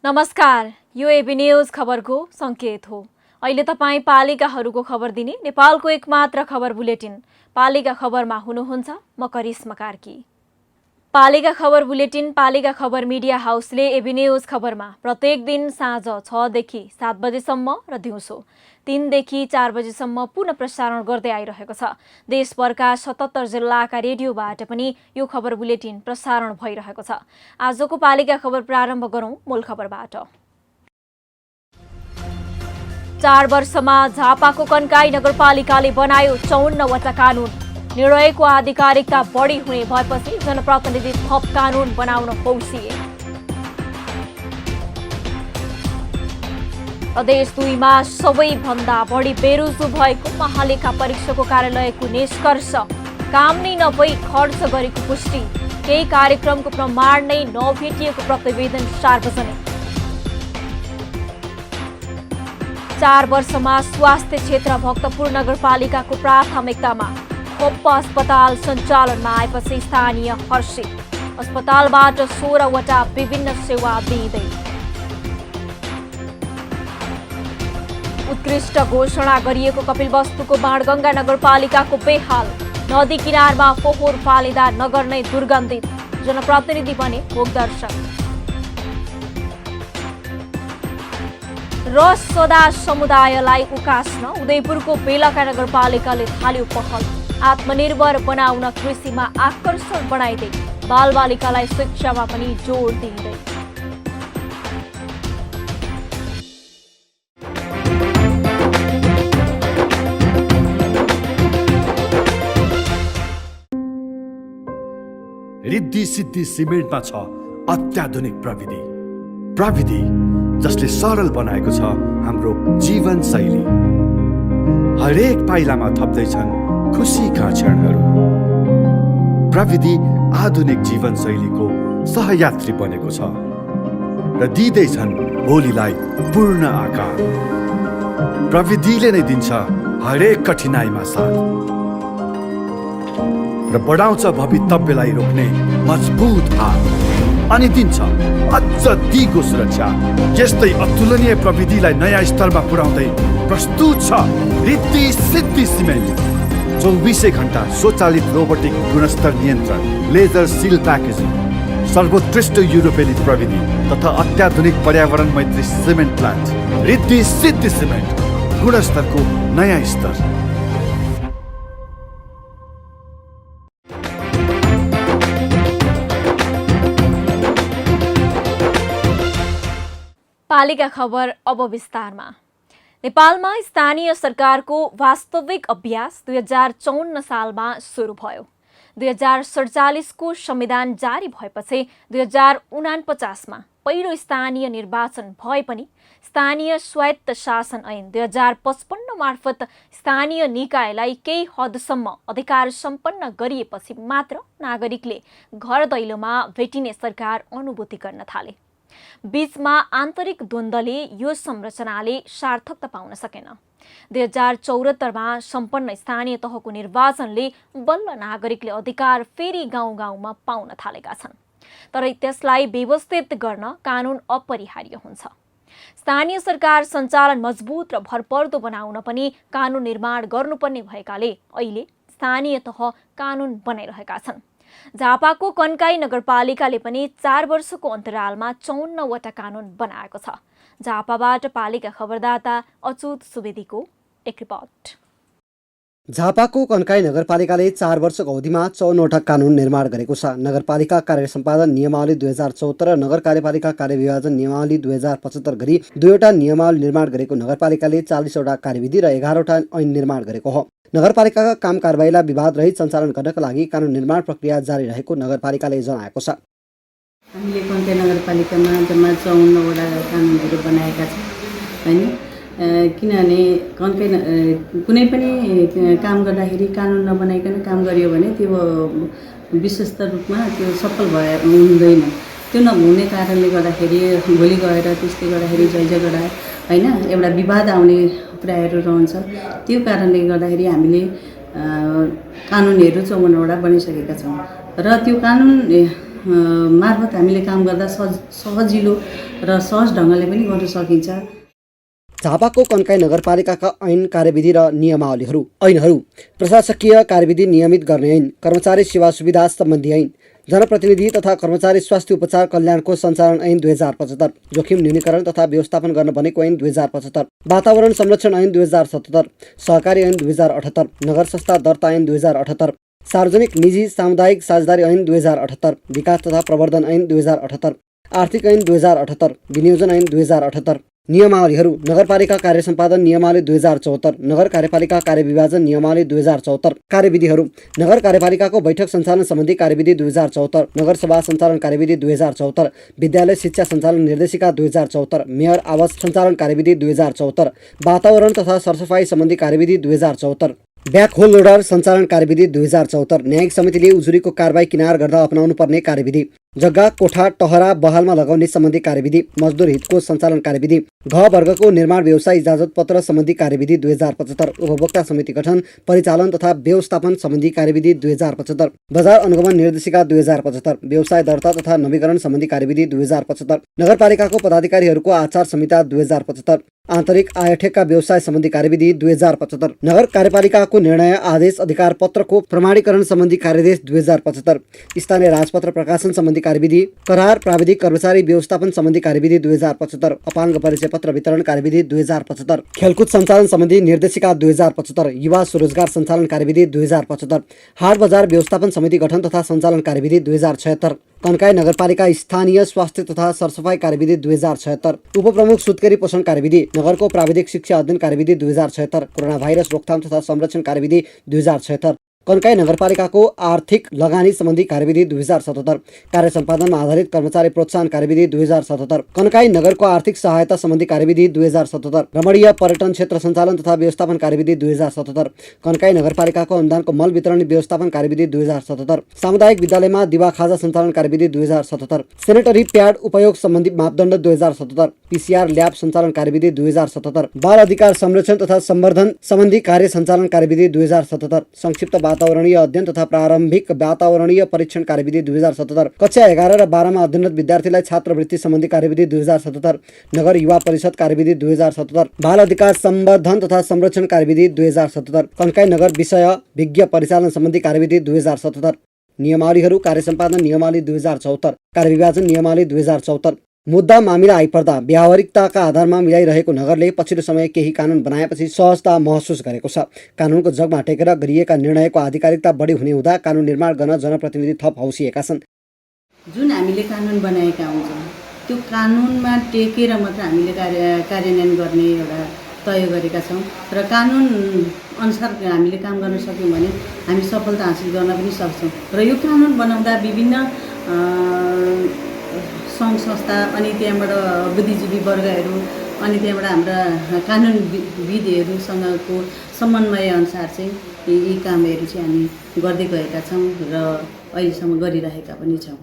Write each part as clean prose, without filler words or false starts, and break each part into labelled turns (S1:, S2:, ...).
S1: नमस्कार, यो AB news खबरको संकेत हो। अहिले तपाई पालिकाहरूको खबर दिने नेपालको एकमात्र खबर बुलेटिन पालिका खबरमा हुनुहुन्छ। म करिश्मा कार्की। पालिका खबर बुलेटिन पालिका खबर मिडिया हाउसले एबी न्यूज खबरमा प्रत्येक दिन साँझ 6 देखि 7 बजेसम्म र दिउँसो 3 देखि 4 बजेसम्म पुनः प्रसारण गर्दै आइरहेको छ। देशभरका 77 जिल्लाका रेडियोबाट पनि यो खबर बुलेटिन प्रसारण भइरहेको छ। आजको पालिका खबर प्रारम्भ गरौं मूल खबरबाट। 4 वर्षमा झापाको कन्काई नगरपालिकाले बनायो 54 वटा कानून। निर्णयको आधिकारिकता बढी हुने भएपछि जनप्रतिनिधि थप कानून बनाउन हौसिए। प्रदेश 2 मा सबैभन्दा बढी बेरोजगार भएको महालेखा परीक्षकको कार्यालयको निष्कर्ष। काम नै नभई खर्च गरेको पुष्टि। केही कार्यक्रमको प्रमाण नै नभेटिएको प्रतिवेदन सार्वजनिक। 4 वर्षमा स्वास्थ्य क्षेत्र भक्तपुर नगरपालिकाको प्राथमिकतामा। खोप अस्पताल सञ्चालनमा आएपछि स्थानीय हर्षित। अस्पतालबाट 16 वटा विभिन्न सेवा दिँदै। उत्कृष्ट घोषणा गरिएको कपिलवस्तुको बाणगङ्गा नगरपालिकाको बेहाल। नदी किनारमा फोहोर फालिँदा नगर नै दुर्गन्धित। जनप्रतिनिधि बने भोगदर्शक। र सदा समुदायलाई उकास्न उदयपुरको बेलका नगरपालिकाले थाल्यो पहल। आत्मनिर्भर बनाउन कृषिमा आकर्षण बनाइदै बालबालिकालाई शिक्षामा पनि जोड दिँदै।
S2: रिद्धि सिद्धि सिमेन्टमा छ अत्याधुनिक प्रविधि जसले सरल बनाएको छ हाम्रो जीवन शैली। हरेक पाइलामा थप्दैछन् खुसीका क्षणहरू। प्रविधि आधुनिक जीवन शैलीको सहयात्री बनेको छ र दिँदैछन् भोलिलाई पूर्ण आकार। प्रविधिले नै दिन्छ हरेक कठिनाइमा साथ र बढाउँछ भवितव्यलाई रोक्ने मजबुत हात अनि दिन्छ अझ दिगो सुरक्षा। यस्तै अतुलनीय प्रविधिलाई नयाँ स्तरमा पुर्याउँदै प्रस्तुत छ रिद्धि सिद्धि सिमेन्ट। 24 घण्टा स्वचालित रोबोटिक गुणस्तर नियन्त्रण, लेजर सिल प्याकेजिङ, सर्वोत्कृष्ट युरोपेली प्रविधि तथा अत्याधुनिक पर्यावरण मैत्री cement plant. Riddhi Siddhi cement, गुणस्तरको नयाँ स्तर।
S1: पालिका खबर अब विस्तारमा। नेपालमा स्थानीय सरकारको वास्तविक अभ्यास 2054 सालमा सुरु भयो। 2047 को संविधान जारी भएपछि 2049 मा पहिलो स्थानीय निर्वाचन भए पनि स्थानीय स्वायत्त शासन ऐन 2055 मार्फत स्थानीय निकायलाई केही हदसम्म अधिकार सम्पन्न गरिएपछि मात्र नागरिकले घर दैलोमा भेटिने सरकार अनुभूति गर्न थाले। बीचमा आन्तरिक द्वन्द्वले यो संरचनाले सार्थकता पाउन सकेन। 2074 मा सम्पन्न स्थानीय तहको निर्वाचनले बल्ल नागरिकले अधिकार फेरि गाउँ गाउँमा पाउन थालेका छन्। तर त्यसलाई व्यवस्थित गर्न कानून अपरिहार्य हुन्छ। स्थानीय सरकार सञ्चालन मजबुत र भरपर्दो बनाउन पनि कानून निर्माण गर्नुपर्ने भएकाले अहिले स्थानीय तह कानून बनाइरहेका छन्। झापाको कन्काई नगरपालिकाले पनि 4 वर्षको अन्तरालमा 54 वटा कानून बनाएको छ। झापाबाट पालिका खबरदाता अच्युत सुवेदीको एक रिपोर्ट।
S3: झापाको कन्काई नगरपालिकाले 4 वर्षको अवधिमा 54 वटा कानून निर्माण गरेको छ। नगरपालिका कार्य सम्पादन नियमावली 2074 र नगर कार्यपालिका कार्य विभाजन नियमावली 2075 गरी 2 वटा नियमावली निर्माण गरेको नगरपालिकाले 40 वटा कार्यविधि र 11 वटा ऐन निर्माण गरेको हो। नगरपालिकाका काम कारबाहीलाई विवाद रहित सञ्चालन गर्नका लागि कानून निर्माण प्रक्रिया जारी रहेको नगरपालिकाले जनाएको छ।
S4: हामीले कन्काई नगरपालिकामा जम्मा 54 वटा कानुनहरू बनाएका छौँ हैन। किनभने कुनै पनि काम गर्दाखेरि कानुन नबनाइकन काम गरियो भने त्यो विशेष रूपमा त्यो सफल हुँदैन। त्यो नहुने कारणले गर्दाखेरि भोलि गएर त्यसले गर्दाखेरि झैझगडा होइन एउटा विवाद आउने कुराहरू रहन्छ। त्यो कारणले गर्दाखेरि हामीले कानुनहरू 54वटा बनिसकेका छौँ र त्यो कानुन मार्फत हामीले काम गर्दा सजिलो र सहज ढङ्गले पनि गर्न सकिन्छ।
S3: झापाको कन्काई नगरपालिकाका ऐन कार्यविधि र नियमावलीहरू ऐनहरू प्रशासकीय कार्यविधि नियमित गर्ने ऐन, कर्मचारी सेवा सुविधा सम्बन्धी ऐन, जनप्रतिनिधि तथा कर्मचारी स्वास्थ्य उपचार कल्याणको सञ्चालन ऐन 2075, जोखिम न्यूनीकरण तथा व्यवस्थापन गर्न बनेको ऐन 2075, वातावरण संरक्षण ऐन 2077, सहकारी ऐन 2078, नगर संस्था दर्ता ऐन 2078, सार्वजनिक निजी सामुदायिक साझेदारी ऐन 2078, विकास तथा प्रवर्धन ऐन 2078, आर्थिक ऐन 2078, विनियोजन ऐन 2078। नियमावलीहरू नगरपालिका कार्य सम्पादन नियमावली 2074, नगर कार्यपालिका कार्यविभाजन नियमावली 2074। कार्यविधिहरू नगर कार्यपालिकाको बैठक सञ्चालन सम्बन्धी कार्यविधि 2074, नगरसभा सञ्चालन कार्यविधि 2074, विद्यालय शिक्षा सञ्चालन निर्देशिका 2074, मेयर आवास सञ्चालन कार्यविधि 2074, वातावरण तथा सरसफाई सम्बन्धी कार्यविधि 2074, ब्याकहोल लोडर सञ्चालन कार्यविधि 2074, न्यायिक समितिले उजुरीको कारबाही किनार गर्दा अपनाउनु पर्ने कार्यविधि, जग्गा कोठा टहरा बहालमा लगाउने सम्बन्धी कार्यविधि, मजदुर हितको सञ्चालन कार्यविधि, घ वर्गको निर्माण व्यवसाय इजाजत पत्र सम्बन्धी कार्यविधि 2075, उपभोक्ता समिति गठन परिचालन तथा व्यवस्थापन सम्बन्धी कार्यविधि 2075, बजार अनुगमन निर्देशिका 2075, व्यवसाय दर्ता तथा नवीकरण सम्बन्धी कार्यविधि 2075, नगरपालिकाको पदाधिकारीहरूको आचार संहिता 2075, आन्तरिक आय ठेक्का व्यवसाय सम्बन्धी कार्यविधि 2075, नगर कार्यपालिकाको निर्णय आदेश अधिकार पत्रको प्रमाणीकरण सम्बन्धी कार्यादेश 2075, स्थानीय राजपत्र प्रकाशन सम्बन्धी कार्यविधि, करार प्राविधिक कर्मचारी व्यवस्थापन सम्बन्धी कार्यविधि 2075, अपाङ्ग परिचय पत्र वितरण कार्यविधि 2075, खेलकुद सञ्चालन सम्बन्धी निर्देशिका 2075, युवा स्वरोजगार सञ्चालन कार्यविधि 2075, हाट बजार व्यवस्थापन समिति गठन तथा सञ्चालन कार्यविधि 2076, कन्काई नगरपालिका स्थानीय स्वास्थ्य तथा सरसफाई कार्यविधि 2076, उपप्रमुख सुत्केरी पोषण कार्यविधि, नगरको प्राविधिक शिक्षा अध्ययन कार्यविधि 2076, कोरोना भाइरस रोकथाम तथा संरक्षण कार्यविधि 2076, कन्काई नगरपालिकाको आर्थिक लगानी सम्बन्धी कार्यविधि 2077, कार्य सम्पादनमा आधारित कर्मचारी प्रोत्साहन कार्यविधि 2077, कन्काई नगरको आर्थिक सहायता सम्बन्धी कार्यविधि 2077, रमणीय पर्यटन क्षेत्र सञ्चालन तथा व्यवस्थापन कार्यविधि 2077, कन्काई नगरपालिकाको अनुदानको मल वितरण व्यवस्थापन कार्यविधि 2077, सामुदायिक विद्यालयमा दिवा खाजा सञ्चालन कार्यविधि 2077, सेनेटरी प्याड उपयोग सम्बन्धी मापदण्ड 2077, पीसीआर ल्याब सञ्चालन कार्यविधि 2077, बाल अधिकार संरक्षण तथा सम्वर्धन सम्बन्धी कार्य सञ्चालन कार्यविधि 2077, संक्षिप्त वातावरणीय अध्ययन तथा प्रारम्भिक वातावरणीय परीक्षण कार्यविधि 2077, कक्षा 11 र 12 मा अध्ययनरत विद्यार्थीलाई छात्रवृत्ति सम्बन्धी कार्यविधि 2077, नगर युवा परिषद कार्यविधि 2077, बाल अधिकार सम्वर्धन तथा संरक्षण कार्यविधि 2077, कन्काई नगर विषय विज्ञ परिचालन सम्बन्धी कार्यविधि 2077। नियमावलीहरू कार्य सम्पादन नियमावली 2074, कार्यविभाजन नियमावली 2074। मुद्दा मामिला आइपर्दा व्यावहारिकताका आधारमा मिलाइरहेको नगरले पछिल्लो समय केही कानुन बनाएपछि सहजता महसुस गरेको छ। कानुनको जगमा टेकेर गरिएका निर्णयको आधिकारिकता बढी हुने हुँदा कानुन निर्माण गर्न जनप्रतिनिधि थप हौसिएका छन्।
S4: जुन हामीले कानुन बनाएका हुन्छौँ त्यो कानुनमा टेकेर मात्र हामीले कार्यान्वयन गर्ने एउटा तय गरेका छौँ र कानुन अनुसार हामीले काम गर्न सक्यौँ भने हामी सफलता हासिल गर्न पनि सक्छौँ। र यो कानुन बनाउँदा विभिन्न सङ्घ संस्था अनि त्यहाँबाट बुद्धिजीवी वर्गहरू अनि त्यहाँबाट हाम्रा कानुनविदहरूसँगको समन्वय अनुसार चाहिँ यी कामहरू चाहिँ हामी गर्दै गएका छौँ र अहिलेसम्म गरिरहेका पनि छौँ।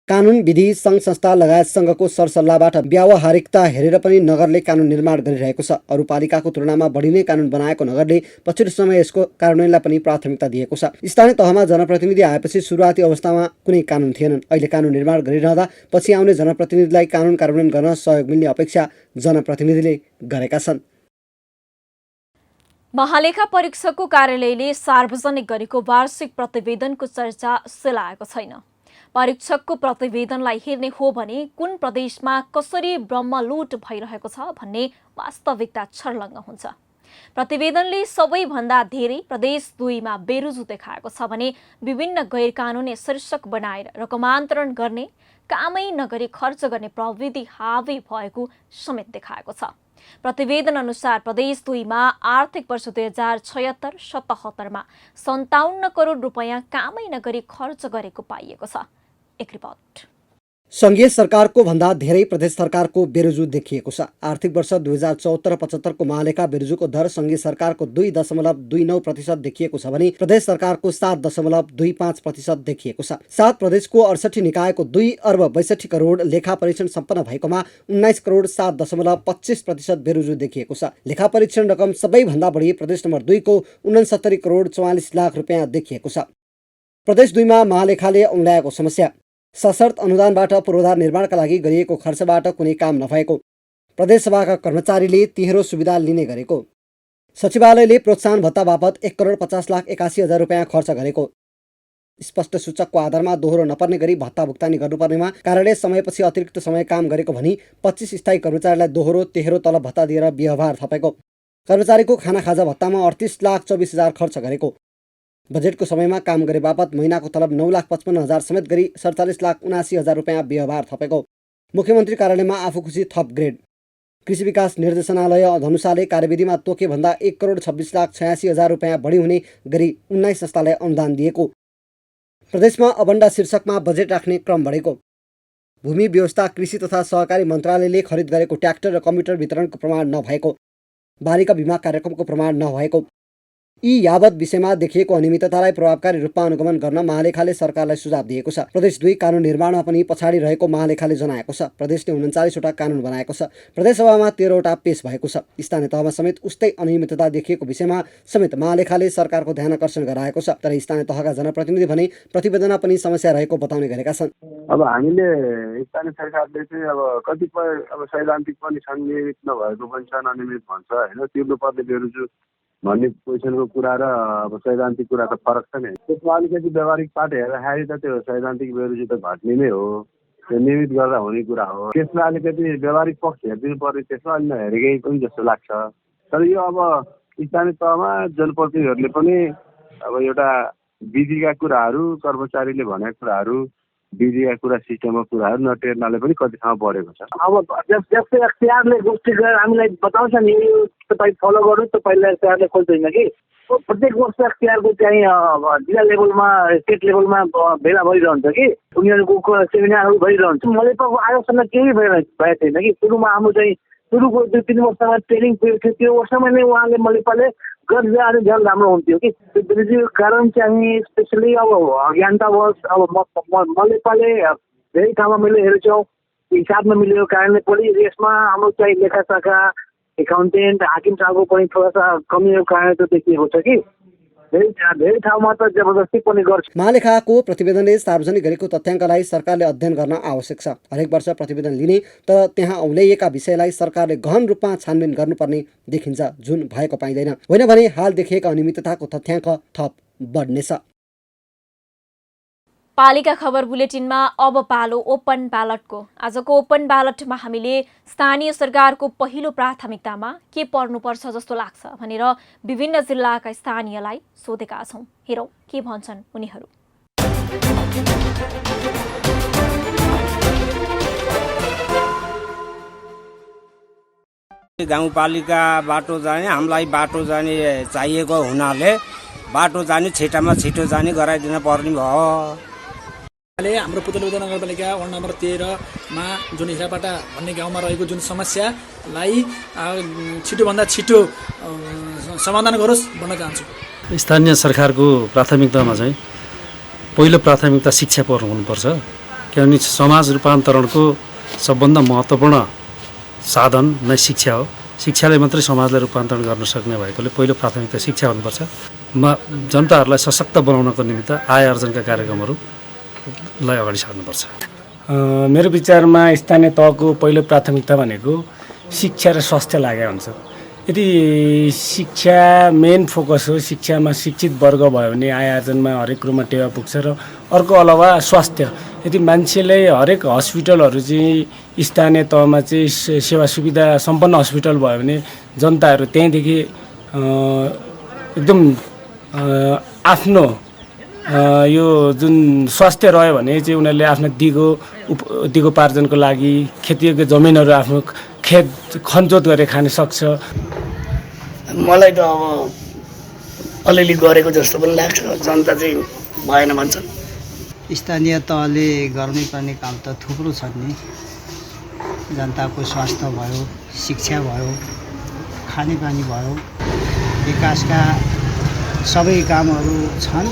S3: कानुन विधि सङ्घ संस्था लगायत सङ्घको सरसल्लाहबाट व्यावहारिकता हेरेर पनि नगरले कानुन निर्माण गरिरहेको छ। अरू पालिकाको तुलनामा बढी नै कानुन बनाएको नगरले पछिल्लो समय यसको कार्यान्वयनलाई पनि प्राथमिकता दिएको छ। स्थानीय तहमा जनप्रतिनिधि आएपछि सुरुवाती अवस्थामा कुनै कानुन थिएनन्। अहिले कानुन निर्माण गरिरहँदा पछि आउने जनप्रतिनिधिलाई कानुन कार्यान्वयन गर्न सहयोग मिल्ने अपेक्षा जनप्रतिनिधिले गरेका छन्।
S1: महालेखा परीक्षकको कार्यालयले सार्वजनिक गरेको वार्षिक प्रतिवेदनको चर्चा सेलाएको छैन। परीक्षकको प्रतिवेदनलाई हेर्ने हो भने कुन प्रदेशमा कसरी ब्रह्मलुट भइरहेको छ भन्ने वास्तविकता छर्लङ्ग हुन्छ। प्रतिवेदनले सबैभन्दा धेरै प्रदेश 2 मा बेरुजु देखाएको छ भने विभिन्न गैरकानुनी शीर्षक बनाएर रकमान्तरण गर्ने, कामै नगरी खर्च गर्ने प्रविधि हावी भएको समेत देखाएको छ। प्रतिवेदन अनुसार प्रदेश 2 मा आर्थिक वर्ष 2076-77 मा 57 करोड रुपैयाँ कामै नगरी खर्च गरेको पाइएको छ। एक रिपोर्ट।
S3: सङ्घीय सरकारको भन्दा धेरै प्रदेश सरकारको बेरोजु देखिएको छ। आर्थिक वर्ष 2074-75 को महालेखा बेरोजुको दर सङ्घीय सरकारको 2.29% देखिएको छ भने प्रदेश सरकारको 7.25% देखिएको छ। 7 प्रदेशको 68 निकायको 2 अर्ब 62 करोड लेखा परीक्षण सम्पन्न भएकोमा 19 करोड 7.25% बेरोजु देखिएको छ। लेखा परीक्षण रकम सबैभन्दा बढी प्रदेश नम्बर 2 को 69 करोड 44 लाख रुपियाँ देखिएको छ। प्रदेश 2 मा महालेखाले औँल्याएको समस्या सशर्त अनुदानबाट पूर्वाधार निर्माणका लागि गरिएको खर्चबाट कुनै काम नभएको, प्रदेशसभाका कर्मचारीले तिहेरो सुविधा लिने गरेको, सचिवालयले प्रोत्साहन भत्ता बापत 1 करोड 50 लाख 81 हजार रुपियाँ खर्च गरेको, स्पष्ट सूचकको आधारमा दोहोरो नपर्ने गरी भत्ता भुक्तानी गर्नुपर्नेमा कार्यालय समयपछि अतिरिक्त समय काम गरेको भनी 25 स्थायी कर्मचारीलाई दोहोरो तेह्रो तलब भत्ता दिएर व्यवहार थपेको, कर्मचारीको खाना खाजा भत्तामा 38 लाख 24 हजार खर्च गरेको, बजेटको समयमा काम गरे बापत महिनाको तलब 9 लाख 55 हजार समेत गरी 47 लाख 79 हजार रुपियाँ व्यवहार थपेको, मुख्यमन्त्री कार्यालयमा आफू खुसी थप ग्रेड, कृषि विकास निर्देशनालय धनुषाले कार्यविधिमा तोके भन्दा 1 करोड 26 लाख 86 हजार रुपियाँ बढी हुने गरी 19 संस्थालाई अनुदान दिएको, प्रदेशमा अबन्डा शीर्षकमा बजेट राख्ने क्रम बढेको, भूमि व्यवस्था कृषि तथा सहकारी मन्त्रालयले खरिद गरेको ट्र्याक्टर र कम्प्युटर वितरणको प्रमाण नभएको, बारीका बिमा कार्यक्रमको प्रमाण नभएको, यी यावत विषयमा देखिएको अनियमिततालाई प्रभावकारी रूपमा अनुगमन गर्न महालेखाले सरकारलाई सुझाव दिएको छ। प्रदेश 2 कानुन निर्माणमा पनि पछाडि रहेको महालेखाले जनाएको छ। प्रदेशले 39 वटा कानुन बनाएको छ। प्रदेशसभामा 13 वटा पेश भएको छ। स्थानीय तहमा समेत उस्तै अनियमितता देखिएको विषयमा समेत महालेखाले सरकारको ध्यान आकर्षण गराएको छ। तर स्थानीय तहका जनप्रतिनिधि भने प्रतिवेदनमा पनि समस्या रहेको बताउने गरेका छन्।
S5: अब हामीले स्थानीय सरकारले चाहिँ अब कतिपय अब सैद्धान्तिक पनि छन्, नियमित नभएको पनि छन्, अनियमित भन्छ होइन, तिर्नुपर्ने बेरोजु भन्ने पोजिसनको कुरा र अब सैद्धान्तिक कुरा त फरक छ नि। त्यसमा अलिकति व्यवहारिक पाठ हेर्दाखेरि त त्यो सैद्धान्तिक बेरोजु त घट्ने नै हो, त्यो नियमित गर्दा हुने कुरा हो। त्यसमा अलिकति व्यवहारिक पक्ष हेरिदिनु पर्ने, त्यसमा अलि नहेरेकै पनि जस्तो लाग्छ। तर यो अब स्थानीय तहमा जनप्रतिनिधिहरूले पनि अब एउटा विधिका कुराहरू, कर्मचारीले भनेका कुराहरू, विधिका कुरा, सिस्टमका कुराहरू नटेर्नाले पनि कति ठाउँ बढेको छ।
S6: अब जस्तै अख्तियारले गोष्ठी गरेर हामीलाई बताउँछ नि, यो तपाईँ फलो गर्नु, तपाईँलाई अख्तियारले खोज्दैन कि प्रत्येक वर्ष अख्तियारको चाहिँ जिल्ला लेभलमा, स्टेट लेभलमा भेला भइरहन्छ कि उनीहरूको सेमिनारहरू भइरहन्छ। मलेपाको आयोजना केही भएको छैन कि सुरुमा हाम्रो चाहिँ सुरुको 2-3 वर्षमा ट्रेनिङ पिरियड थियो, त्यो वर्षमा नै उहाँले मलेपाले गर्दै आएर झन् राम्रो हुन्थ्यो कि। त्यो कारण चाहिँ स्पेसली अब अज्ञानतावश अब मलेपाले धेरै ठाउँमा मैले हेरेछौँ हिसाबमा मिलेको कारणले पनि यसमा हाम्रो चाहिँ लेखा शाखा, एकाउन्टेन्ट, हाकिम साहबको पनि थोड़ा सा कमीको कारण त देखिएको छ कि धेरै ठाउँमा त जबरजस्ती पनि गर्छ।
S3: महालेखाको प्रतिवेदनले सार्वजनिक गरेको तथ्याङ्कलाई सरकारले अध्ययन गर्न आवश्यक छ। हरेक वर्ष प्रतिवेदन लिने तर त्यहाँ औल्याइएका विषयलाई सरकारले गहन रूपमा छानबिन गर्नुपर्ने देखिन्छ, जुन भएको पाइँदैन। होइन भने हाल देखिएका अनियमितताको तथ्याङ्क थप बढ्नेछ।
S1: पालिका खबर बुलेटिनमा अब पालो ओपन ब्यालटको। आजको ओपन ब्यालटमा हामीले स्थानीय सरकारको पहिलो प्राथमिकतामा के पर्नुपर्छ जस्तो लाग्छ भनेर विभिन्न जिल्लाका स्थानीयलाई सोधेका छौँ। हेरौँ के भन्छन् उनीहरू।
S7: गाउँपालिका बाटो जाने, हामीलाई बाटो जाने चाहिएको हुनाले बाटो जाने छिटामा छिटो जाने गराइदिन पर्ने भयो।
S8: हाम्रो पुतलबुदा नगरपालिका वार्ड नम्बर 13 मा जुन हिसाबबाट भन्ने गाउँमा रहेको जुन समस्यालाई छिटोभन्दा छिटो समाधान गरोस् भन्न चाहन्छु।
S9: स्थानीय सरकारको प्राथमिकतामा चाहिँ पहिलो प्राथमिकता शिक्षा पर हुनुपर्छ, किनभने समाज रूपान्तरणको सबभन्दा महत्त्वपूर्ण साधन नै शिक्षा हो। शिक्षाले मात्रै समाजलाई रूपान्तरण गर्न सक्ने भएकोले पहिलो प्राथमिकता शिक्षा हुनुपर्छ। जनताहरूलाई सशक्त बनाउनको निमित्त आय आर्जनका कार्यक्रमहरूलाई अगाडि सार्नुपर्छ।
S10: मेरो विचारमा स्थानीय तहको पहिलो प्राथमिकता भनेको शिक्षा र स्वास्थ्य लागेको हुन्छ। यदि शिक्षा मेन फोकस हो, शिक्षामा शिक्षित वर्ग भयो भने आय आर्जनमा हरेक कुरोमा टेवा पुग्छ। र अर्को अलावा स्वास्थ्य, यदि मान्छेले हरेक हस्पिटलहरू चाहिँ स्थानीय तहमा चाहिँ सेवा सुविधा सम्पन्न हस्पिटल भयो भने जनताहरू त्यहीँदेखि एकदम आफ्नो यो जुन स्वास्थ्य रह्यो भने चाहिँ उनीहरूले आफ्नो दिगोपार्जनको लागि खेतीयोग्य जमिनहरू आफ्नो खेत खनजोत गरेर खान सक्छ।
S11: मलाई त अब अलिअलि गरेको जस्तो पनि लाग्छ, जनता चाहिँ भएन भन्छन्।
S12: स्थानीय तहले गर्नुपर्ने काम त थुप्रो छ नि। जनताको स्वास्थ्य भयो, शिक्षा भयो, खानेपानी भयो, विकासका सबै कामहरू छन्।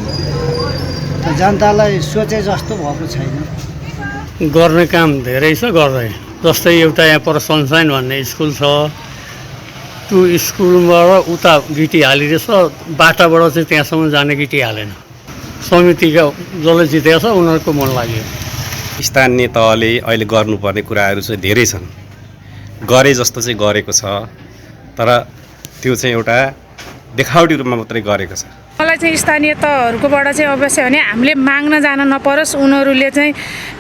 S12: त जनतालाई सोचे जस्तो भएको छैन।
S10: गर्ने काम धेरै छ गर्दै। जस्तै एउटा यहाँ पर सनसाइन भन्ने स्कुल छ, त्यो स्कुलबाट उता गिटी हालिरहेछ, बाटाबाट चाहिँ त्यहाँसम्म जाने गिटी हालेन। समितिका जसले जितेको छ उनीहरूको मन लाग्यो।
S13: स्थानीय तहले अहिले गर्नुपर्ने कुराहरू चाहिँ धेरै छन्, गरे जस्तो चाहिँ गरेको छ, तर त्यो चाहिँ एउटा देखावटी रूपमा मात्रै गरेको छ।
S14: मलाई चाहिँ स्थानीय तहहरूकोबाट चाहिँ अवश्य भने हामीले माग्न जान नपरोस्, उनीहरूले चाहिँ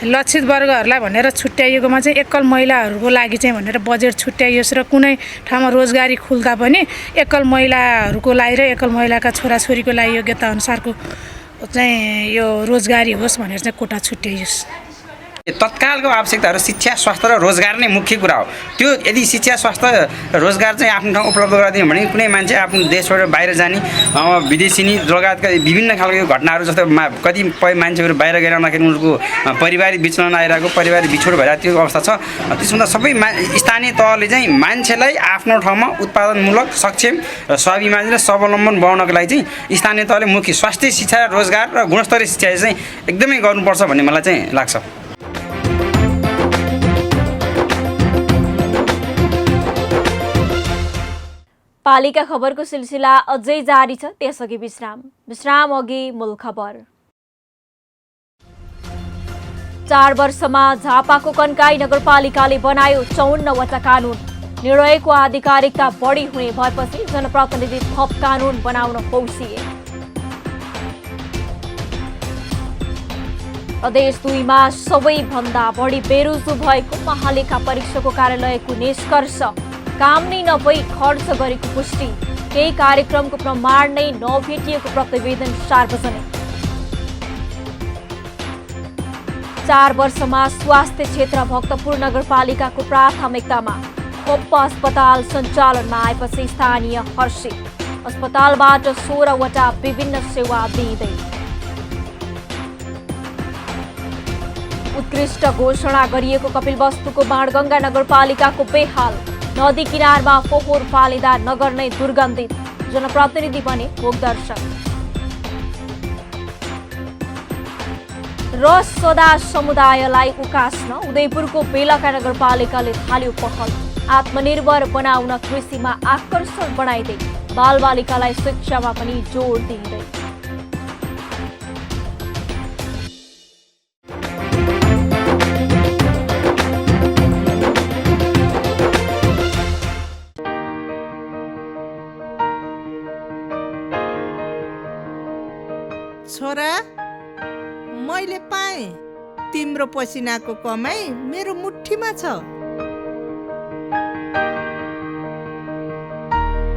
S14: लक्षित वर्गहरूलाई भनेर छुट्याइएकोमा चाहिँ एकल महिलाहरूको लागि चाहिँ भनेर बजेट छुट्याइयोस् र कुनै ठाउँमा रोजगारी खुल्दा पनि एकल महिलाहरूको लागि र एकल महिलाका छोराछोरीको लागि योग्यता अनुसारको चाहिँ यो रोजगारी होस् भनेर चाहिँ कोटा छुट्याइयोस्।
S15: तत्कालको आवश्यकताहरू शिक्षा, स्वास्थ्य र रोजगार नै मुख्य कुरा हो। त्यो यदि शिक्षा, स्वास्थ्य र रोजगार चाहिँ आफ्नो ठाउँ उपलब्ध गराइदियो भने कुनै मान्छे आफ्नो देशबाट बाहिर जाने, विदेशिनी लगायतका विभिन्न खालको घटनाहरू जस्तो कतिपय मान्छेहरू बाहिर गएर आउँदाखेरि उनीहरूको पारिवारिक विचलन आइरहेको, पारिवारिक बिछोड भइरहेको त्यो अवस्था छ। त्यसभन्दा सबै स्थानीय तहले चाहिँ मान्छेलाई आफ्नो ठाउँमा उत्पादनमूलक, सक्षम र स्वाभिमानी र स्वावलम्बन बनाउनको लागि चाहिँ स्थानीय तहले मुख्य स्वास्थ्य, शिक्षा, रोजगार र गुणस्तरीय शिक्षा चाहिँ एकदमै गर्नुपर्छ भन्ने मलाई चाहिँ लाग्छ।
S1: पालिका खबरको सिलसिला अझै जारी छ, त्यसअघि विश्राम अघि मूल खबर। 4 वर्षमा झापाको कन्काई नगरपालिकाले बनायो 54वटा कानुन। निर्णयको आधिकारिकता बढी हुने भएपछि जनप्रतिनिधि थप कानुन बनाउन हौसिए। प्रदेश 2 मा सबैभन्दा बढी बेरोजगार भएको महालेखा परीक्षकको कार्यालयको निष्कर्ष। काम नै नभई खर्च गरेको पुष्टि। केही कार्यक्रमको प्रमाण नै नभेटिएको प्रतिवेदन सार्वजनिक। 4 वर्षमा स्वास्थ्य क्षेत्र भक्तपुर नगरपालिकाको प्राथमिकतामा। खोप अस्पताल सञ्चालनमा आएपछि स्थानीय हर्षित। अस्पतालबाट 16वटा विभिन्न सेवा दिँदै। उत्कृष्ट घोषणा गरिएको कपिलवस्तुको बाणगङ्गा नगरपालिकाको बेहाल। नदी किनारमा फोहोर फालिँदा नगर नै दुर्गन्धित। जनप्रतिनिधि बने भोगदर्शक। र सदा समुदायलाई उकास्न उदयपुरको बेलका नगरपालिकाले थाल्यो पहल। आत्मनिर्भर बनाउन कृषिमा आकर्षण बनाइदै बालबालिकालाई शिक्षामा पनि जोड दिँदै।
S16: छोरा, मैले पाएँ तिम्रो पसिनाको कमाई मेरो मुठीमा छ।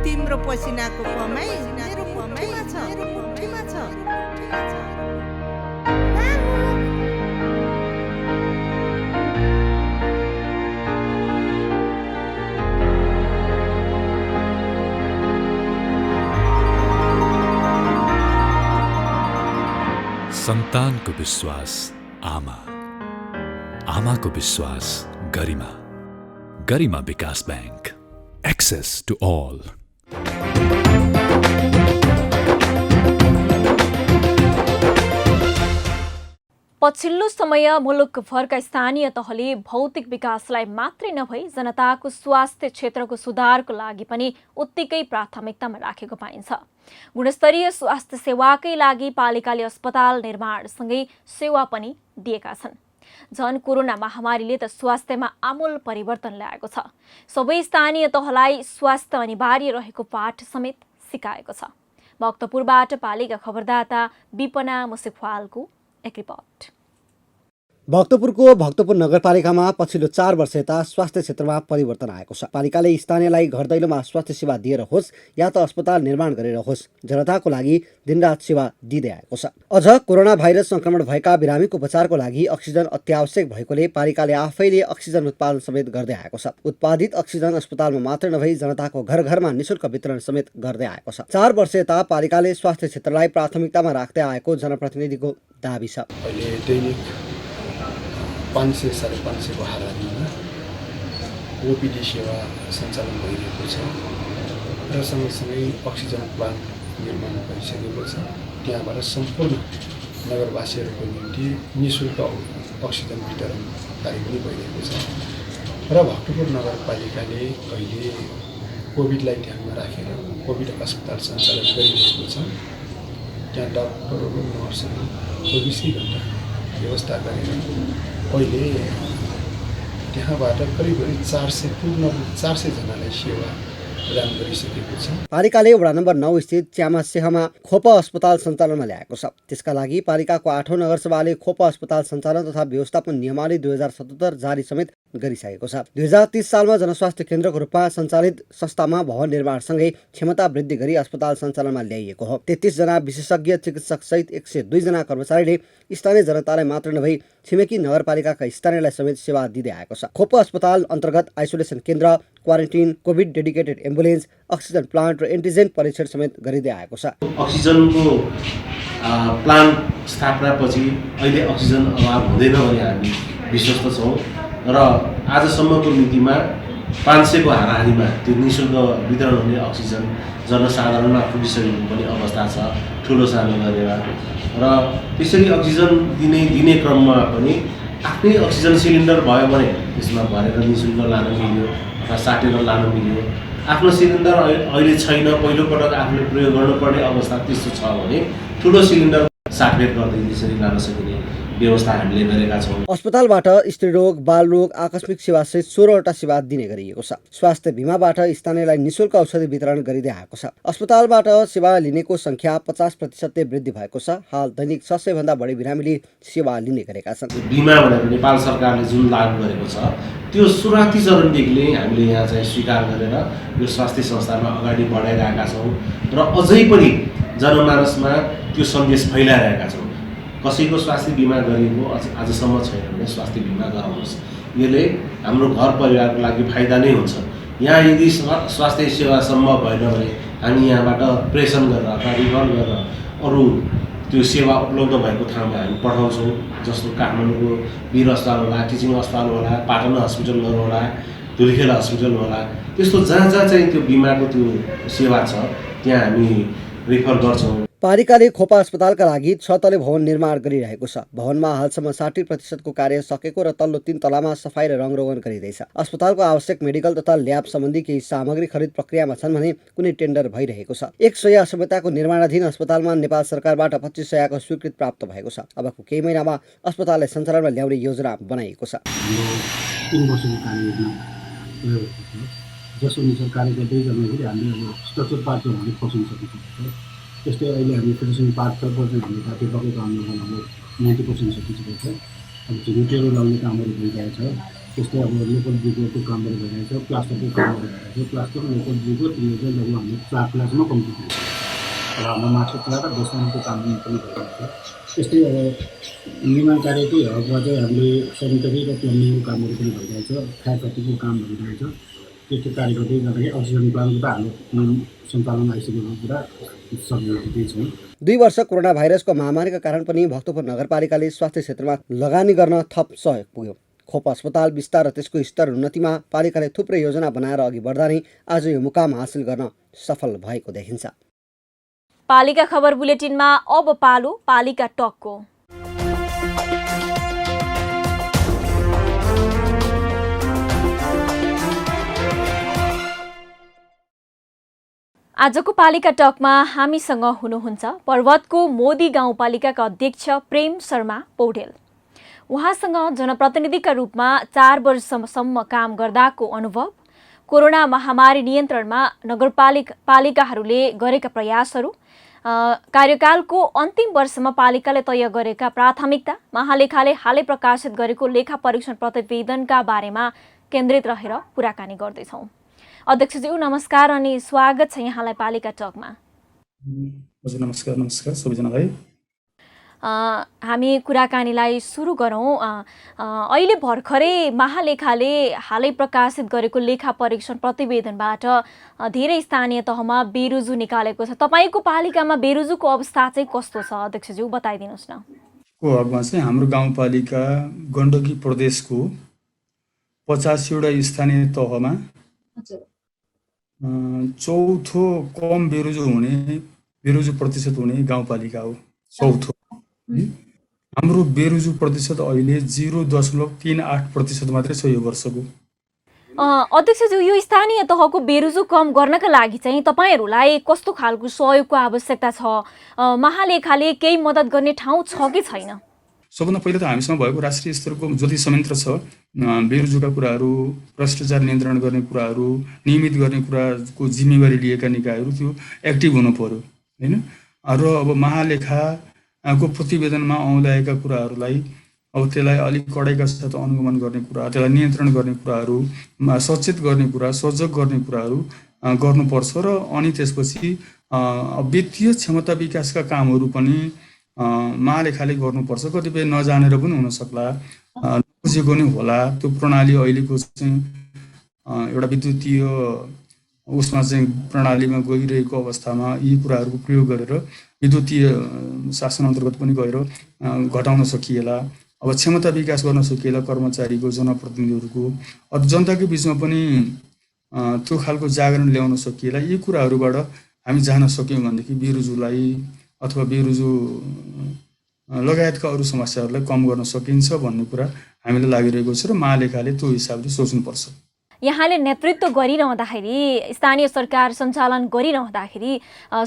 S16: तिम्रो पसिनाको कमाई मेरो मुठीमा छ, मेरो मुठीमा छ।
S17: सन्तानको विश्वास आमा, आमाको विश्वास गरिमा। गरिमा विकास बैंक, एक्सेस टु ऑल।
S1: पछिल्लो समय मुलुकभरका स्थानीय तहले भौतिक विकासलाई मात्रै नभई जनताको स्वास्थ्य क्षेत्रको सुधारको लागि पनि उत्तिकै प्राथमिकतामा राखेको पाइन्छ। गुणस्तरीय स्वास्थ्य सेवाकै लागि पालिकाले अस्पताल निर्माणसँगै सेवा पनि दिएका छन्। झन् कोरोना महामारीले त स्वास्थ्यमा आमूल परिवर्तन ल्याएको छ। सबै स्थानीय तहलाई स्वास्थ्य अनिवार्य रहेको पाठ समेत सिकाएको छ। भक्तपुरबाट पालिका खबरदाता विपना मुसिफवालको एक रिपोर्ट।
S3: भक्तपुरको भक्तपुर नगरपालिकामा पछिल्लो 4 वर्ष यता स्वास्थ्य क्षेत्रमा परिवर्तन आएको छ। पालिकाले स्थानीयलाई घर दैलोमा स्वास्थ्य सेवा दिएर होस् या त अस्पताल निर्माण गरेर होस्, जनताको लागि दिनरात सेवा दिँदै आएको छ। अझ कोरोना भाइरस संक्रमण भएका बिरामीको उपचारको लागि अक्सिजन अत्यावश्यक भएकोले पालिकाले आफैले अक्सिजन उत्पादन समेत गर्दै आएको छ। उत्पादित अक्सिजन अस्पतालमा मात्र नभई जनताको घर घरमा निशुल्क वितरण समेत गर्दै आएको छ। 4 वर्ष यता पालिकाले स्वास्थ्य क्षेत्रलाई प्राथमिकतामा राख्दै आएको जनप्रतिनिधिको दाबी छ।
S18: अहिले दैनिक 500-550 को हाराहारीमा ओपिडी सेवा सञ्चालन भइरहेको छ र सँगसँगै अक्सिजन प्लान्ट निर्माण भइसकेको छ। त्यहाँबाट सम्पूर्ण नगरवासीहरूको निम्ति निःशुल्क अक्सिजन वितरण कार्य पनि भइरहेको छ र भक्तपुर नगरपालिकाले अहिले कोभिडलाई ध्यानमा राखेर कोभिड अस्पताल सञ्चालन गरिरहेको छ। त्यहाँ डाक्टरहरू नर्सहरू 24 घण्टा व्यवस्था गरेर अहिले त्यहाँबाट करिब 400 जनालाई सेवा प्रदान गरिसकेको छ।
S3: पालिकाले वडा नम्बर 9 स्थित च्यामासेहमा खोप अस्पताल सञ्चालनमा ल्याएको छ। त्यसका लागि पालिकाको 8औं नगरसभाले खोप अस्पताल सञ्चालन तथा व्यवस्थापन नियमावली 2077 जारी समेत गरिसकेको छ। 2030 सालमा जनस्वास्थ्य केन्द्रको रूपमा सञ्चालित संस्थामा भवन निर्माणसँगै क्षमता वृद्धि गरी अस्पताल सञ्चालनमा ल्याइएको हो। 33 जना विशेषज्ञ चिकित्सक सहित 102 जना कर्मचारीले स्थानीय जनतालाई मात्र नभई छिमेकी नगरपालिकाका स्थानीयलाई समेत सेवा दिँदै आएको छ। खोप अस्पताल अन्तर्गत आइसोलेसन केन्द्र, quarantine, covid dedicated ambulance, oxygen plant र एन्टिजेन परीक्षण समेत गरिँदै आएको छ।
S19: अक्सिजनको प्लान्ट स्थापनापछि अहिले अक्सिजन अभाव हुँदैन भन्ने हामी विश्वस्त छौँ र आजसम्मको मितिमा 500 को हाराहारीमा त्यो निःशुल्क वितरण हुने अक्सिजन जनसाधारणमा पुगिसकेको पनि अवस्था छ, ठुलो सानो गरेर। र त्यसरी अक्सिजन दिने क्रममा पनि आफ्नै अक्सिजन सिलिन्डर भयो भने त्यसमा भरेर निःशुल्क लान मिल्यो अथवा साटेर लान मिल्यो। आफ्नो सिलिन्डर अहिले छैन, पहिलोपटक आफूले प्रयोग गर्नुपर्ने अवस्था त्यस्तो छ भने ठुलो सिलिन्डर साटफेर गर्दै त्यसरी लान सकिने व्यवस्था हामीले गरेका छौँ।
S3: अस्पतालबाट स्त्रीरोग, बालरोग, आकस्मिक सेवा सहित 16वटा सेवा दिने गरिएको छ। स्वास्थ्य बीमाबाट स्थानीयलाई निःशुल्क औषधि वितरण गरिँदै आएको छ। अस्पतालबाट सेवा लिनेको संख्या 50% वृद्धि भएको छ। हाल दैनिक 600 भन्दा बढी बिरामीले सेवा लिने गरेका छन्।
S19: बिमा भनेको नेपाल सरकारले जुन लागू गरेको छ त्यो सुरुवाती चरणदेखि हामीले यहाँ चाहिँ स्वीकार गरेर यो स्वास्थ्य संस्थामा अगाडि बढाइरहेका छौँ र अझै पनि जनमानसमा त्यो सन्देश फैलाइरहेका छौँ। कसैको स्वास्थ्य बिमा गरिएको आजसम्म छैन भने स्वास्थ्य बिमा गराउनुहोस्। यसले हाम्रो घर परिवारको लागि फाइदा नै हुन्छ। यहाँ यदि स्वास्थ्य सेवा सम्भव भएन भने हामी यहाँबाट प्रेषण गरेर अथवा रिफर गरेर अरू त्यो सेवा उपलब्ध भएको ठाउँमा हामी पठाउँछौँ। जस्तो काठमाडौँको वीर अस्पताल होला, टिचिङ अस्पताल होला, पाटन हस्पिटलहरू होला, धुलिखेल हस्पिटल होला, त्यस्तो जहाँ जहाँ चाहिँ त्यो बिमाको त्यो सेवा छ त्यहाँ हामी रिफर गर्छौँ।
S3: पालिकाले खोपा अस्पतालका लागि 6 तले भवन निर्माण गरिरहेको छ। भवनमा हालसम्म 60% को कार्य सकेको र तल्लो 3 तलामा सफाई र रङरोगन गरिँदैछ। अस्पतालको आवश्यक मेडिकल तथा ल्याब सम्बन्धी केही सामग्री खरिद प्रक्रियामा छन् भने कुनै टेन्डर भइरहेको छ। 1 सय असमताको निर्माणाधीन अस्पतालमा नेपाल सरकारबाट 25 सयको स्वीकृति प्राप्त भएको छ। अबको केही महिनामा अस्पताललाई सञ्चालनमा ल्याउने योजना बनाइएको छ।
S20: 3 वर्षको कार्ययोजना जस अनुसार कार्य गर्दै जाँदाखेरि हामीले स्ट्रक्चर पार्ट हामीले खोज्न सकेको छ। त्यस्तै अहिले हामी फिनिसिङ पार्ट पनि हामीले बाँकी बगेको कामहरू 90% सकिसकेको छ। अब झिमिटेरो लाउने कामहरू भइरहेछ। त्यस्तै अब लोकल ब्रिगको कामहरू भइरहेछ, प्लास्टरको कामहरू भइरहेछ। प्लास्टर लोकल ब्रिगको 3000 लगभग हामीले 4 क्लासमा कम्प्लिट भएको छ र हाम्रो माछा र बेसनको काम पनि भइरहेछ। त्यस्तै अब निर्माण कार्यकै हकमा चाहिँ हामीले सेनिटरी र प्लम्बिङको कामहरू पनि भइरहेछ, फायर फाइटिङको काम भइरहेछ। त्यस्तो कार्य गर्दै जाँदाखेरि अक्सिजन प्लान्टको त हाम्रो सञ्चालन आइसकेको कुरा सम्झिँदै छौँ।
S3: 2 वर्ष कोरोना भाइरसको महामारीका कारण पनि भक्तपुर नगरपालिकाले स्वास्थ्य क्षेत्रमा लगानी गर्न थप सहयोग पुग्यो। खोप अस्पताल विस्तार र त्यसको स्तर उन्नतिमा पालिकाले थुप्रै योजना बनाएर अघि बढ्दा नै आज यो मुकाम हासिल गर्न सफल भएको देखिन्छ।
S1: पालिका खबर बुलेटिनमा अब पालो पालिका टकको। आजको पालिका टकमा हामीसँग हुनुहुन्छ पर्वतको मोदी गाउँपालिकाका अध्यक्ष प्रेम शर्मा पौडेल। उहाँसँग जनप्रतिनिधिका रूपमा 4 वर्षसम्म काम गर्दाको अनुभव, कोरोना महामारी नियन्त्रणमा नगरपालिकाहरूले गरेका प्रयासहरू, कार्यकालको अन्तिम वर्षमा पालिकाले तय गरेका प्राथमिकता, महालेखाले हालै प्रकाशित गरेको लेखा परीक्षण प्रतिवेदनका बारेमा केन्द्रित रहेर कुराकानी गर्दैछौँ। अध्यक्षज्यू नमस्कार अनि स्वागत छ यहाँलाई पालिका टकमा।
S18: नमस्कार नमस्कार सबैजनालाई।
S1: हामी कुराकानीलाई सुरु गरौँ। अहिले भर्खरै महालेखाले हालै प्रकाशित गरेको लेखा परीक्षण प्रतिवेदनबाट धेरै स्थानीय तहमा बेरुजु निकालेको छ। तपाईँको पालिकामा बेरुजुको अवस्था चाहिँ कस्तो छ अध्यक्षज्यू, बताइदिनुहोस् न।
S18: हकमा चाहिँ हाम्रो गाउँपालिका गण्डकी प्रदेशको 85वटा स्थानीय तहमा चौथो कम बेरुजु प्रतिशत हुने गाउँपालिका हो। चौथो। हाम्रो बेरुजु प्रतिशत अहिले 0.38% मात्रै छ यो वर्षको।
S1: अध्यक्षज्यू, यो स्थानीय तहको बेरुजु कम गर्नका लागि चाहिँ तपाईँहरूलाई कस्तो खालको सहयोगको आवश्यकता छ? महालेखाले केही मद्दत गर्ने ठाउँ छ कि छैन?
S18: सबभन्दा पहिला त हामीसँग भएको राष्ट्रिय स्तरको जति संयन्त्र छ, बेरुजुका कुराहरू, भ्रष्टाचार नियन्त्रण गर्ने कुराहरू, नियमित गर्ने कुराको जिम्मेवारी लिएका निकायहरू त्यो एक्टिभ हुनु पर्यो हैन। र अब महालेखाको प्रतिवेदनमा आउँदाएका कुराहरूलाई अब त्यसलाई अलिक कडाइका साथ अनुगमन गर्ने कुरा, त्यसलाई नियन्त्रण गर्ने कुराहरू, सचेत गर्ने कुरा, सजग गर्ने कुराहरू गर्नुपर्छ। र अनि त्यसपछि वित्तीय क्षमता विकासका कामहरू पनि महालेखाले गर्नुपर्छ। कतिपय नजानेर पनि हुन सक्ला, नबुझेको नि होला। त्यो प्रणाली अहिलेको चाहिँ एउटा विद्युतीय उसमा चाहिँ प्रणालीमा गइरहेको अवस्थामा यी कुराहरूको प्रयोग गरेर विद्युतीय शासन अन्तर्गत पनि गएर घटाउन सकिएला। अब क्षमता विकास गर्न सकिएला कर्मचारीको, जनप्रतिनिधिहरूको, जनताको बिचमा पनि त्यो खालको जागरण ल्याउन सकिएला। यी कुराहरूबाट हामी जान सक्यौँ भनेदेखि बेरुजुलाई अथवा बेरुजु लगायतका अरू समस्याहरूलाई कम गर्न सकिन्छ भन्ने कुरा हामीलाई लागिरहेको छ र महालेखाले त्यो हिसाबले सोच्नुपर्छ।
S1: यहाँले नेतृत्व गरिरहँदाखेरि, स्थानीय सरकार सञ्चालन गरिरहँदाखेरि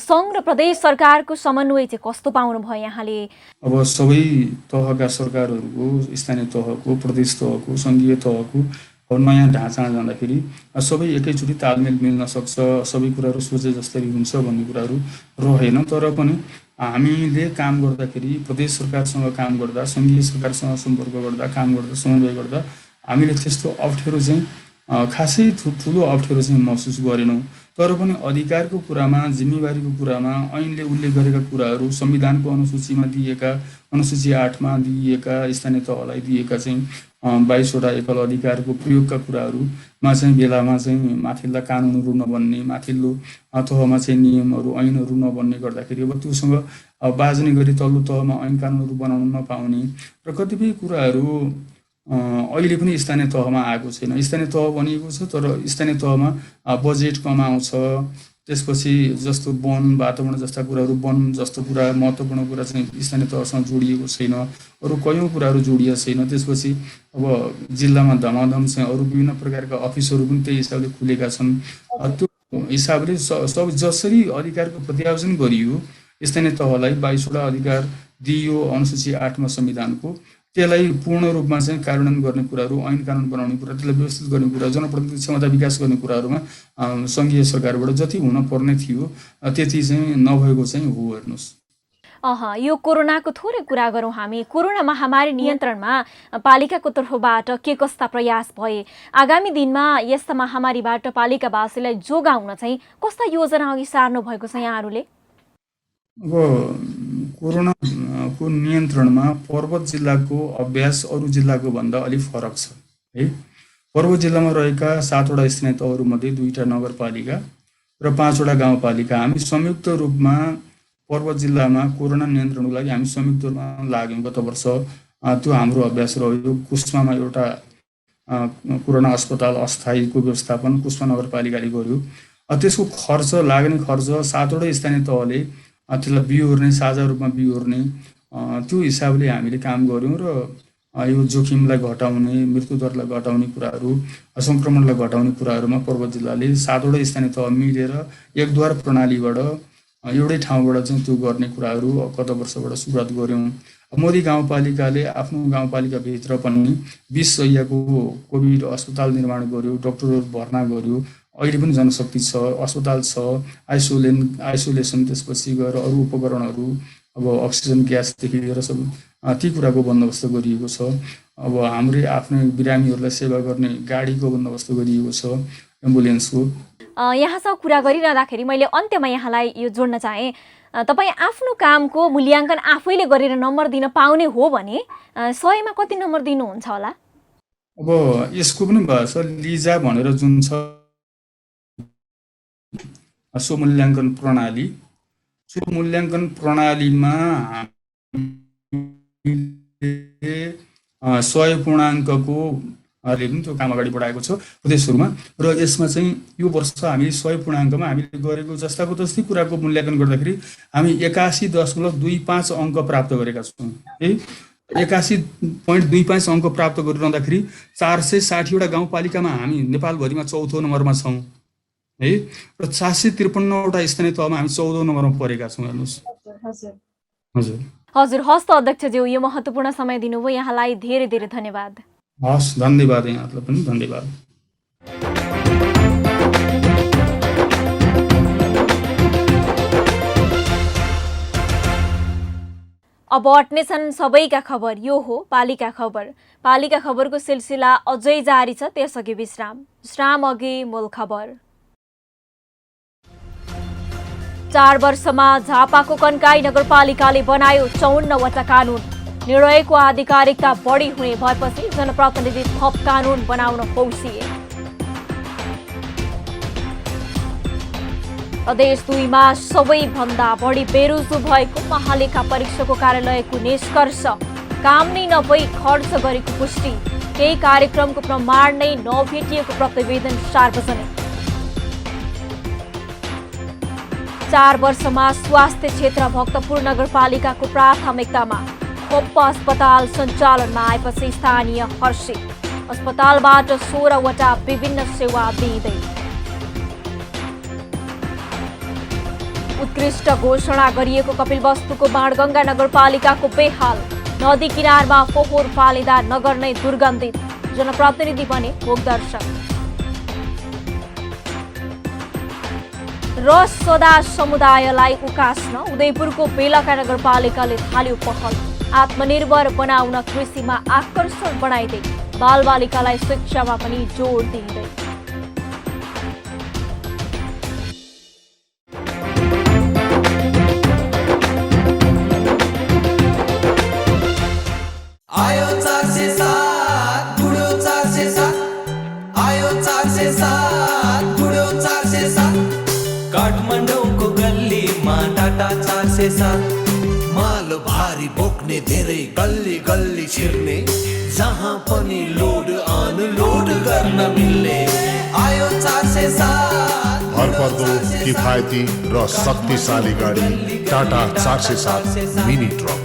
S1: सङ्घ र प्रदेश सरकारको समन्वय चाहिँ कस्तो पाउनुभयो यहाँले?
S18: अब सबै तहका सरकारहरूको, स्थानीय तहको, प्रदेश तहको, सङ्घीय तहको अब नयाँ ढाँचा जाँदाखेरि सबै एकैचोटि तालमेल मिल्न सक्छ, सबै कुराहरू सोचे जस्तै हुन्छ भन्ने कुराहरू रहेन। तर पनि हामीले काम गर्दाखेरि, प्रदेश सरकारसँग काम गर्दा, सङ्घीय सरकारसँग सम्पर्क गर्दा, काम गर्दा, समन्वय गर्दा हामीले त्यस्तो अप्ठ्यारो चाहिँ खासै ठुलो अप्ठ्यारो चाहिँ महसुस गरेनौँ। तर पनि अधिकारको कुरामा, जिम्मेवारीको कुरामा ऐनले उल्लेख गरेका कुराहरू, संविधानको अनुसूचीमा दिएका, अनुसूची 8मा दिएका, स्थानीय तहलाई दिएका चाहिँ 22वटा एकल अधिकारको प्रयोगका कुराहरूमा चाहिँ बेलामा चाहिँ माथिल्ला कानुनहरू नबन्ने, माथिल्लो तहमा चाहिँ नियमहरू, ऐनहरू नबन्ने गर्दाखेरि अब त्योसँग बाजनी गरी तल्लो तहमा ऐन कानुनहरू बनाउन नपाउने र कतिपय कुराहरू अहिले पनि स्थानीय तहमा आएको छैन। स्थानीय तह बनिएको छ तर स्थानीय तहमा बजेट कम आउँछ। त्यसपछि जस्तो वन वातावरण जस्ता कुराहरू, वन जस्तो कुरा, महत्त्वपूर्ण कुरा चाहिँ स्थानीय तहसँग जोडिएको छैन। अरू कयौँ कुराहरू जोडिएको छैन। त्यसपछि अब जिल्लामा धमाधम चाहिँ अरू विभिन्न प्रकारका अफिसहरू पनि त्यही हिसाबले खुलेका छन्। त्यो हिसाबले सब जसरी अधिकारको प्रत्यायोजन गरियो, स्थानीय तहलाई 22वटा अधिकार दिइयो अनुसूची 8मा संविधानको, त्यसलाई पूर्ण रूपमा चाहिँ कार्यान्वयन गर्ने कुराहरू, ऐन कानुन बनाउने कुरा, त्यसलाई व्यवस्थित गर्ने कुरा, जनप्रतिनिधि क्षमता विकास गर्ने कुराहरूमा सङ्घीय सरकारबाट जति हुन पर्ने थियो त्यति चाहिँ नभएको चाहिँ हो। हेर्नुहोस्,
S1: यो कोरोनाको थोरै कुरा गरौँ हामी। कोरोना महामारी नियन्त्रणमा पालिकाको तर्फबाट के कस्ता प्रयास भए? आगामी दिनमा यस्ता महामारीबाट पालिकावासीलाई जोगाउन चाहिँ कस्ता योजना अघि सार्नु भएको छ यहाँहरूले?
S18: अब कोरोनाको नियन्त्रणमा पर्वत जिल्लाको अभ्यास अरू जिल्लाको भन्दा अलिक फरक छ है। पर्वत जिल्लामा रहेका 7वटा स्थानीय तहहरूमध्ये 2वटा नगरपालिका र 5वटा गाउँपालिका हामी संयुक्त रूपमा पर्वत जिल्लामा कोरोना नियन्त्रणको लागि हामी संयुक्त रूपमा लाग्यौँ। गत वर्ष त्यो हाम्रो अभ्यास रह्यो। कुस्मामा एउटा कोरोना अस्पताल अस्थायीको व्यवस्थापन कुस्मा नगरपालिकाले गर्यो। त्यसको खर्च, लाग्ने खर्च 7वटा स्थानीय तहले त्यसलाई बिहोर्ने, साझा रूपमा बिहोर्ने, त्यो हिसाबले हामीले काम गऱ्यौँ र यो जोखिमलाई घटाउने, मृत्युदरलाई घटाउने कुराहरू, सङ्क्रमणलाई घटाउने कुराहरूमा पर्वत जिल्लाले 7वटा स्थानीय तह मिलेर एकद्वार प्रणालीबाट एउटै ठाउँबाट चाहिँ त्यो गर्ने कुराहरू गत वर्षबाट सुरुवात गऱ्यौँ। मोदी गाउँपालिकाले आफ्नो गाउँपालिकाभित्र पनि 20 शय्याको कोभिड अस्पताल निर्माण गर्यो, डाक्टरहरू भर्ना गर्यो। अहिले पनि जनशक्ति छ, अस्पताल छ, आइसोलेसन त्यसपछि गएर अरू उपकरणहरू अब अक्सिजन ग्यासदेखि लिएर सब ती कुराको बन्दोबस्त गरिएको छ। अब हाम्रै आफ्नै बिरामीहरूलाई सेवा गर्ने गाडीको बन्दोबस्त गरिएको छ, एम्बुलेन्सको।
S1: यहाँसँग कुरा गरिरहँदाखेरि मैले अन्त्यमा यहाँलाई यो जोड्न चाहेँ, तपाईँ आफ्नो कामको मूल्याङ्कन आफैले गरेर नम्बर दिन पाउने हो भने 100मा कति नम्बर दिनुहुन्छ होला?
S18: अब यसको पनि भएछ लिजा भनेर जुन छ सो मूल्याङ्कन प्रणाली, सो मूल्याङ्कन प्रणालीमा 100 पूर्णाङ्कको पनि त्यो काम अगाडि बढाएको छ प्रदेशहरूमा। र यसमा चाहिँ यो वर्ष हामी 100 पूर्णाङ्कमा हामीले गरेको जस्ताको तस्तै कुराको मूल्याङ्कन गर्दाखेरि हामी 81.25 अङ्क प्राप्त गरेका छौँ है। 81.25 अङ्क प्राप्त गरिरहँदाखेरि 460वटा गाउँपालिकामा हामी नेपालभरिमा 4औं नम्बरमा छौँ है। र 753वटा स्थानीय तहमा हामी 14औं नम्बरमा परेका छौँ। हेर्नुहोस्। हजुर
S1: हजुर, हस् त अध्यक्षज्यू, यो महत्त्वपूर्ण समय दिनुभयो, यहाँलाई धेरै धेरै धन्यवाद।
S18: हस्, धन्यवाद, यहाँलाई पनि धन्यवाद।
S1: अब अट्ने छन् सबैका खबर, यो हो पालिका खबर। पालिका खबरको सिलसिला अझै जारी छ, त्यसअघि विश्राम अघि मूल खबर। 4 वर्षमा झापाको कन्काई नगरपालिकाले बनायो 54वटा कानुन। निर्णयको आधिकारिकता बढी हुने भएपछि जनप्रतिनिधि थप कानुन बनाउन हौसिए। प्रदेश 2मा सबैभन्दा बढी बेरोजगार भएको महालेखा परीक्षकको कार्यालयको निष्कर्ष। काम नै नभई खर्च गरेको पुष्टि। केही कार्यक्रमको प्रमाण नै नभेटिएको प्रतिवेदन सार्वजनिक। 4 वर्षमा स्वास्थ्य क्षेत्र भक्तपुर नगरपालिकाको प्राथमिकतामा। खोप अस्पताल सञ्चालनमा आएपछि स्थानीय हर्षित। अस्पतालबाट 16वटा विभिन्न सेवा दिँदै। उत्कृष्ट घोषणा गरिएको कपिलवस्तुको बाणगङ्गा नगरपालिकाको बेहाल। नदी किनारमा फोहोर फालिँदा नगर नै दुर्गन्धित। जनप्रतिनिधि बने भोगदर्शक। र सदा समुदायलाई उकास्न उदयपुरको बेलका नगरपालिकाले थाल्यो पहल। आत्मनिर्भर बनाउन कृषिमा आकर्षण बनाइदै बालबालिकालाई शिक्षामा पनि जोड दिँदै।
S21: आयो 407 बुढो 407 आयो 407 बुढो 407 काठमाडौँको गल्लीमा टाटा 407 माल भारी बोक्ने धेरै गल्ली गल्ली छिर्ने जहाँ पनि लोड अनलोड गर्न मिल्ने आयो 407
S22: भरपर्दो किफायती र शक्तिशाली गाडी टाटा 407 मिनी ट्रक।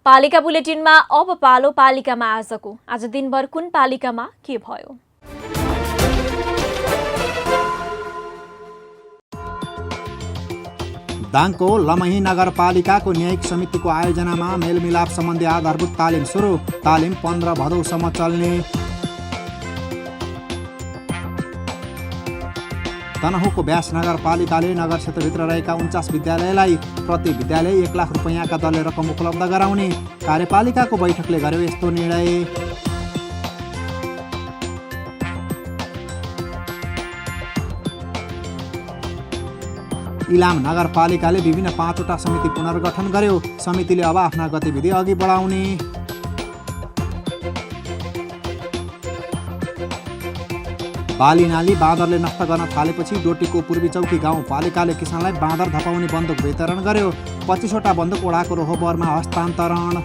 S1: पालिका बुलेटिनमा अब पालो पालिकामा आजको। आज दिनभर कुन पालिकामा के भयो?
S23: दाङको लमही नगरपालिकाको न्यायिक समितिको आयोजनामा मेलमिलाप सम्बन्धी आधारभूत तालिम सुरु। तालिम 15 भदौसम्म चल्ने। तनहुँको व्यास नगरपालिकाले नगर क्षेत्रभित्र रहेका 49 विद्यालयलाई प्रति विद्यालय 1 लाख रुपैयाँका दरले रकम उपलब्ध गराउने कार्यपालिकाको बैठकले गर्यो यस्तो निर्णय। इलाम नगरपालिकाले विभिन्न 5वटा समिति पुनर्गठन गर्यो। समितिले अब आफ्ना गतिविधि अघि बढाउने। बाली नाली बाँदरले नष्ट गर्न थालेपछि डोटीको पूर्वी चौकी गाउँपालिकाले किसानलाई बाँदर धपाउने बन्दुक वितरण गर्यो। 25वटा बन्दुक ओडाको रोहबरमा हस्तान्तरण।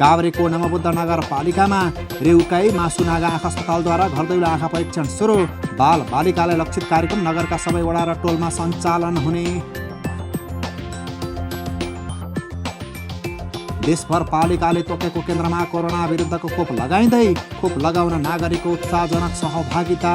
S23: काभ्रेको नमबुद्ध नगरपालिकामा रेउकाई मासुनागा आँखा अस्पतालद्वारा घर दैलो आँखा परीक्षण सुरु। बाल बालिकालाई लक्षित कार्यक्रम नगरका सबै वडा र टोलमा सञ्चालन हुने। देशभर पालिकाले तोकेको केन्द्रमा कोरोना विरुद्धको खोप लगाइँदै खोप लगाउन नागरिकको उत्साहजनक सहभागिता।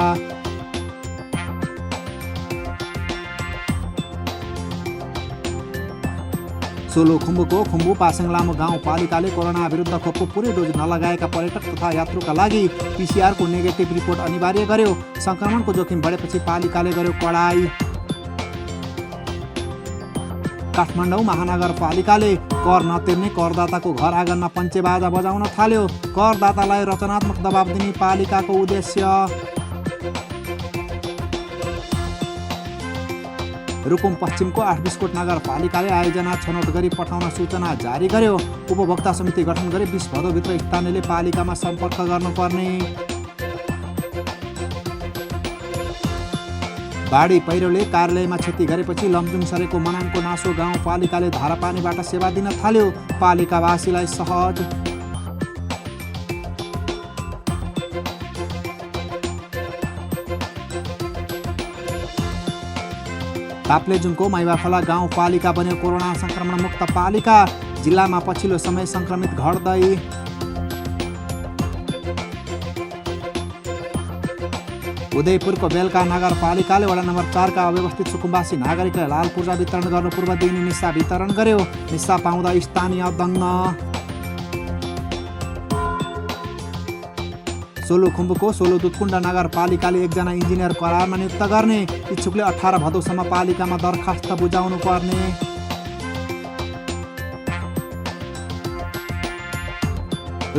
S23: सोलुखुम्बुको खुम्बु पासाङ लामो गाउँपालिकाले कोरोना विरुद्ध खोपको पुरै डोज नलगाएका पर्यटक तथा यात्रुका लागि पिसिआरको नेगेटिभ रिपोर्ट अनिवार्य गर्यो। सङ्क्रमणको जोखिम बढेपछि पालिकाले गर्यो कडाई। काठमाडौँ महानगरपालिकाले कर नतिर्ने करदाताको घर आँगनमा पञ्चेबाजा बजाउन थाल्यो। करदातालाई रचनात्मक दबाब दिने पालिकाको उद्देश्य। रुकुम पश्चिमको 8 बिस्कोट नगरपालिकाले आयोजना छनौट गरी पठाउन सूचना जारी गर्यो। उपभोक्ता समिति गठन गरी 20 भदौभित्र स्थानीयले पालिकामा सम्पर्क गर्नुपर्ने। बाढी पहिरोले कार्यालयमा क्षति गरेपछि लमजुङ सरेको मनाङको नासो गाउँपालिकाले धारापानीबाट सेवा दिन थाल्यो। पालिकावासीलाई सहज। ताप्लेजुङको माइबाखला गाउँपालिका बन्यो कोरोना संक्रमण मुक्त पालिका। जिल्लामा पछिल्लो समय संक्रमित घट्दै। उदयपुरको बेलका नगरपालिकाले वडा नम्बर 4 का अव्यवस्थित सुकुम्बासी नागरिकलाई लाल पूर्जा वितरण गर्नु पूर्व दिने निस्सा वितरण गर्यो। निस्सा पाउँदा स्थानीय दङ्ग। सोलुखुम्बुको सोलुदुधकुण्ड नगरपालिकाले 1 जना इन्जिनियर करारमा नियुक्त गर्ने। इच्छुकले 18 भदौसम्म पालिकामा दरखास्त बुझाउनु पर्ने।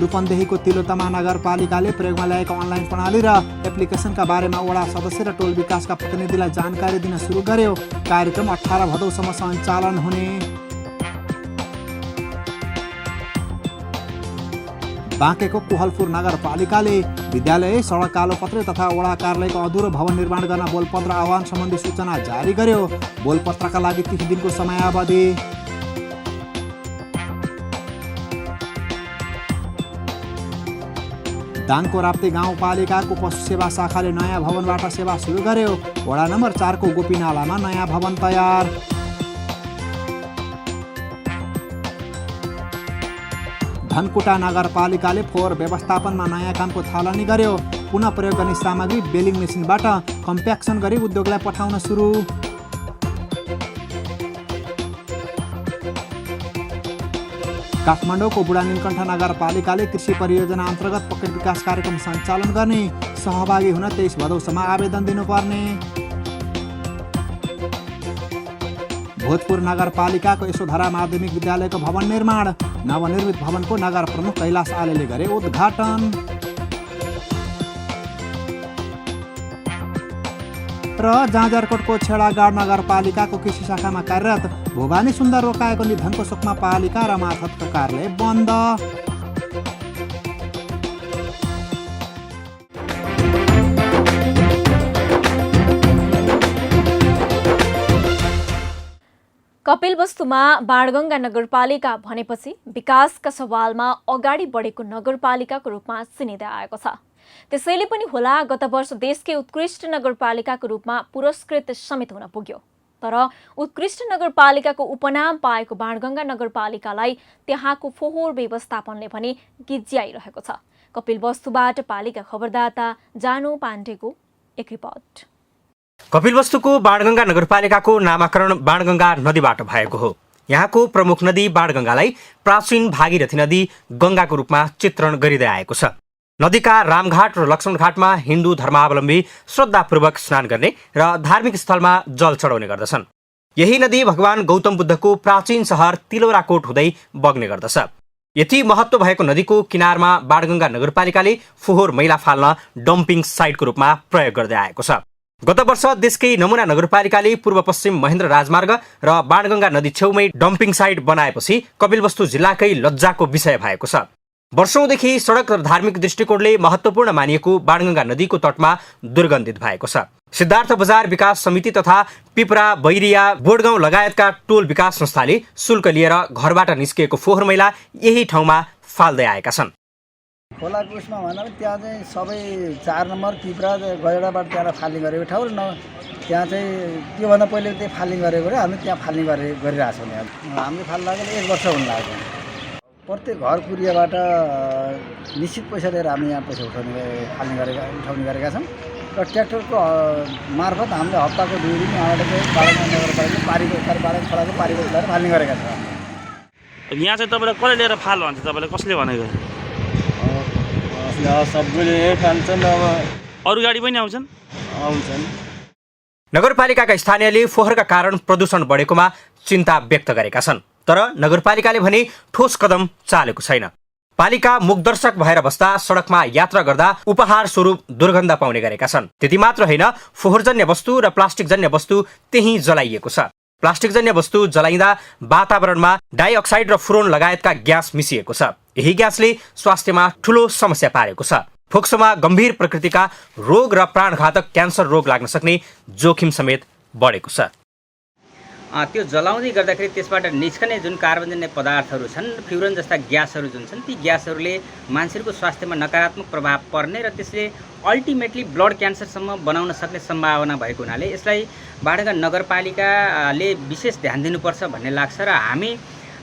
S23: रूपन्देहीको तिलोतमा नगरपालिकाले प्रयोगमा ल्याएका अनलाइन प्रणाली र एप्लिकेसनका बारेमा वडा सदस्य र टोल विकासका प्रतिनिधिलाई जानकारी दिन सुरु गर्यो। कार्यक्रम 18 भदौसम्म सञ्चालन हुने। बाँकेको कोहलपुर नगरपालिकाले विद्यालय, सडक कालोपत्र तथा वडा कार्यालयको अधुरो भवन निर्माण गर्न बोलपत्र आह्वान सम्बन्धी सूचना जारी गर्यो। बोलपत्रका लागि 30 दिनको समयावधि। दाङको राप्ती गाउँपालिकाको पशु सेवा शाखाले नयाँ भवनबाट सेवा सुरु गर्यो। वडा नम्बर 4 को गोपीनालामा नयाँ भवन तयार। धनकुटा नगरपालिकाले फोहोर व्यवस्थापनमा नयाँ कामको थालनी गर्यो। पुनः प्रयोग गर्ने सामग्री बेलिङ मेसिनबाट कम्प्याक्सन गरी उद्योगलाई पठाउन सुरु। काठमाडौँको बुढा नीलकण्ठ नगरपालिकाले कृषि परियोजना अन्तर्गत पकेट विकास कार्यक्रम सञ्चालन गर्ने। सहभागी हुन 23 भदौसम्म आवेदन दिनुपर्ने। भोजपुर नगरपालिकाको यशोधरा माध्यमिक विद्यालयको भवन निर्माण। नवनिर्मित भवनको नगर प्रमुख कैलाश आलेले गरे उद्घाटन। र जाजरकोटको छेडागाड नगरपालिकाको कृषि शाखामा कार्यरत भोगानी सुन्दर रोकाएको निधनको शोकमा पालिका र मार्फतको कार्यालय बन्द।
S1: कपिलवस्तुमा बाणगङ्गा नगरपालिका भनेपछि विकासका सवालमा अगाडि बढेको नगरपालिकाको रूपमा चिनिँदै आएको छ। त्यसैले पनि होला गत वर्ष देशकै उत्कृष्ट नगरपालिकाको रूपमा पुरस्कृत समेत हुन पुग्यो। तर उत्कृष्ट नगरपालिकाको उपनाम पाएको बाणगङ्गा नगरपालिकालाई त्यहाँको फोहोर व्यवस्थापनले पनि गिज्याइरहेको छ। कपिलवस्तुबाट पालिका खबरदाता जानु पाण्डेको एक रिपोर्ट।
S2: कपिलवस्तुको बाणगङ्गा नगरपालिकाको नामाकरण बाणगङ्गा नदीबाट भएको हो। यहाँको प्रमुख नदी बाणगङ्गालाई प्राचीन भागीरथी नदी गङ्गाको रूपमा चित्रण गरिँदै आएको छ। नदीका रामघाट र लक्ष्मणघाटमा हिन्दू धर्मावलम्बी श्रद्धापूर्वक स्नान गर्ने र धार्मिक स्थलमा जल चढाउने गर्दछन्। यही नदी भगवान गौतम बुद्धको प्राचीन सहर तिलौराकोट हुँदै बग्ने गर्दछ। यति महत्त्व भएको नदीको किनारमा बाणगङ्गा नगरपालिकाले फोहोर मैला फाल्न डम्पिङ साइटको रूपमा प्रयोग गर्दै आएको छ। गत वर्ष देशकै नमुना नगरपालिकाले पूर्व पश्चिम महेन्द्र राजमार्ग र बाणगङ्गा नदी छेउमै डम्पिङ साइट बनाएपछि कपिलवस्तु जिल्लाकै लज्जाको विषय भएको छ। वर्षौंदेखि सडक र धार्मिक दृष्टिकोणले महत्त्वपूर्ण मानिएको बाणगङ्गा नदीको तटमा दुर्गन्धित भएको छ। सिद्धार्थ बजार विकास समिति तथा पिपरा, बैरिया, बोडगाउँ लगायतका टोल विकास संस्थाले शुल्क लिएर घरबाट निस्किएको फोहोर मैला यही ठाउँमा फाल्दै आएका छन्।
S12: खोलाको उसमा भन्दा पनि त्यहाँ चाहिँ सबै 4 नम्बर पिपरा गैडाबाट त्यहाँ फाल्ने गरेको ठाउँ र त्यहाँ चाहिँ त्योभन्दा पहिले त्यही फाल्ने गरेको हामी त्यहाँ फाल्ने गरिरहेछौँ। हामीले फाल्न लागेको 1 वर्ष हुन लाग्यो। प्रत्येक घर कुरियाबाट निश्चित पैसा लिएर हामीले यहाँ पैसा उठाउने गरेका छौँ र ट्र्याक्टरको मार्फत हामीले हप्ताको 2 दिन यहाँबाट चाहिँ बाणगङ्गा नगरपालिका पारीको खोलाको पारीको उठाएर फाल्ने गरेका छौँ।
S4: यहाँ चाहिँ तपाईँलाई कसले लिएर फाल भन्छ तपाईँलाई कसले भनेको
S5: सबैले यही ठान्छन् अब
S4: अरू गाडी पनि आउँछन्
S2: नगरपालिकाका स्थानीयले फोहोरका कारण प्रदूषण बढेकोमा चिन्ता व्यक्त गरेका छन्, तर नगरपालिकाले भने ठोस कदम चालेको छैन। पालिका मुखदर्शक भएर बस्दा सडकमा यात्रा गर्दा उपहार स्वरूप दुर्गन्ध पाउने गरेका छन्। त्यति मात्र होइन, फोहोरजन्य वस्तु र प्लास्टिकजन्य वस्तु त्यही जलाइएको छ। प्लास्टिकजन्य वस्तु जलाइँदा वातावरणमा डाइअक्साइड र फुरोन लगायतका ग्यास मिसिएको छ। यही ग्यासले स्वास्थ्यमा ठूलो समस्या पारेको छ। फोक्सोमा गम्भीर प्रकृतिका रोग र प्राणघातक क्यान्सर रोग लाग्न सक्ने जोखिम समेत बढेको छ।
S15: त्यो जलाउँदै गर्दाखेरि त्यसबाट निस्कने जुन कार्बनजन्य पदार्थहरू छन्, फ्युरन जस्ता ग्यासहरू जुन छन्, ती ग्यासहरूले मान्छेको स्वास्थ्यमा नकारात्मक प्रभाव पर्ने र त्यसले अल्टिमेटली ब्लड क्यान्सरसम्म बनाउन सक्ने सम्भावना भएको हुनाले यसलाई बाणगञ्गा नगरपालिकाले विशेष ध्यान दिनुपर्छ भन्ने लाग्छ र हामी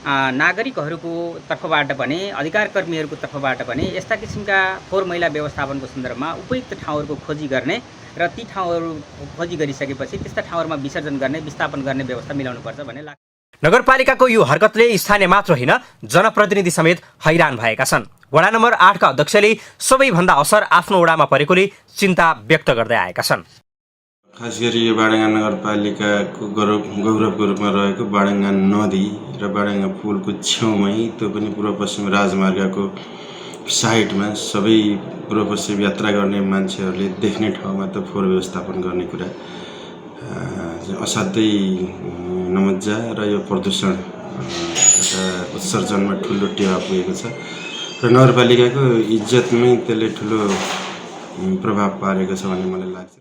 S15: नागरिकहरूको तर्फबाट पनि अधिकारकर्मीहरूको तर्फबाट पनि यस्ता किसिमका फोहोर मैला व्यवस्थापनको सन्दर्भमा उपयुक्त ठाउँहरूको खोजी गर्ने र ती ठाउँहरू खोजी गरिसकेपछि त्यस्ता ठाउँहरूमा विसर्जन गर्ने विस्थापन गर्ने व्यवस्था मिलाउनुपर्छ भन्ने लाग्छ।
S2: नगरपालिकाको यो हरकतले स्थानीय मात्र होइन, जनप्रतिनिधि समेत हैरान भएका छन्। वडा नम्बर 8 का अध्यक्षले सबैभन्दा असर आफ्नो वडामा परेकोले चिन्ता व्यक्त गर्दै आएका छन्।
S6: खास गरी यो बाणगञ्गा नगरपालिकाको गौरवको रूपमा रहेको बाणगञ्गा नदी र बाणगञ्गा पुलको छेउमै, त्यो पनि पूर्व पश्चिम राजमार्गको साइडमा सबै पूर्व पश्चिम यात्रा गर्ने मान्छेहरूले देख्ने ठाउँमा त फोहोर व्यवस्थापन गर्ने कुरा असाध्यै नमज्जा र यो प्रदूषण एउटा उत्सर्जनमा ठुलो टेवा पुगेको छ र नगरपालिकाको इज्जतमै त्यसले ठुलो प्रभाव पारेको छ भन्ने मलाई लाग्छ।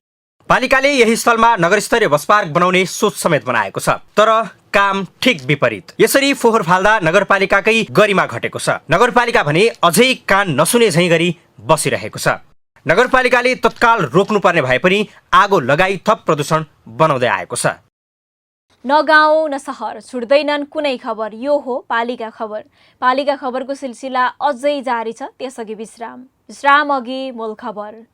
S2: पालिकाले यही स्थलमा नगरस्तरीय बस पार्क बनाउने सोच समेत बनाएको छ, तर काम ठिक विपरीत। यसरी फोहोर फाल्दा नगरपालिकाकै गरिमा घटेको छ। नगरपालिका भने अझै कान नसुने झैँ गरी बसिरहेको छ। नगरपालिकाले तत्काल रोक्नुपर्ने भए पनि आगो लगाई थप प्रदूषण बनाउँदै आएको छ।
S1: न गाउँ न सहर छुट्दैनन् कुनै खबर, यो हो पालिका खबर। पालिका खबरको सिलसिला अझै जारी छ, त्यसअघि विश्राम अघि मूल खबर।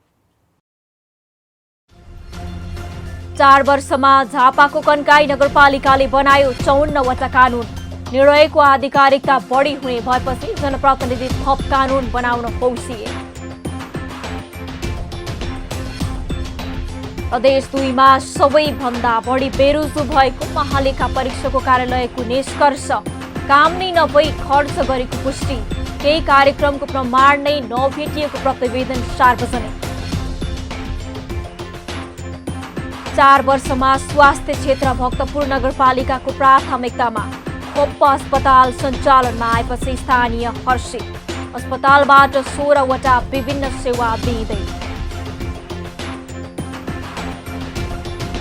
S1: 4 वर्षमा झापाको कन्काई नगरपालिकाले बनायो 54वटा कानुन। निर्णयको आधिकारिकता बढी हुने भएपछि जनप्रतिनिधि थप कानुन बनाउन हौसिए। प्रदेश 2 मा सबैभन्दा बढी बेरोजगार भएको महालेखा परीक्षकको कार्यालयको निष्कर्ष। काम नै नभई खर्च गरेको पुष्टि। केही कार्यक्रमको प्रमाण नै नभेटिएको प्रतिवेदन सार्वजनिक। 4 वर्षमा स्वास्थ्य क्षेत्र भक्तपुर नगरपालिकाको प्राथमिकतामा। खोप अस्पताल सञ्चालनमा आएपछि स्थानीय हर्षित। अस्पतालबाट 16वटा विभिन्न सेवा दिँदै।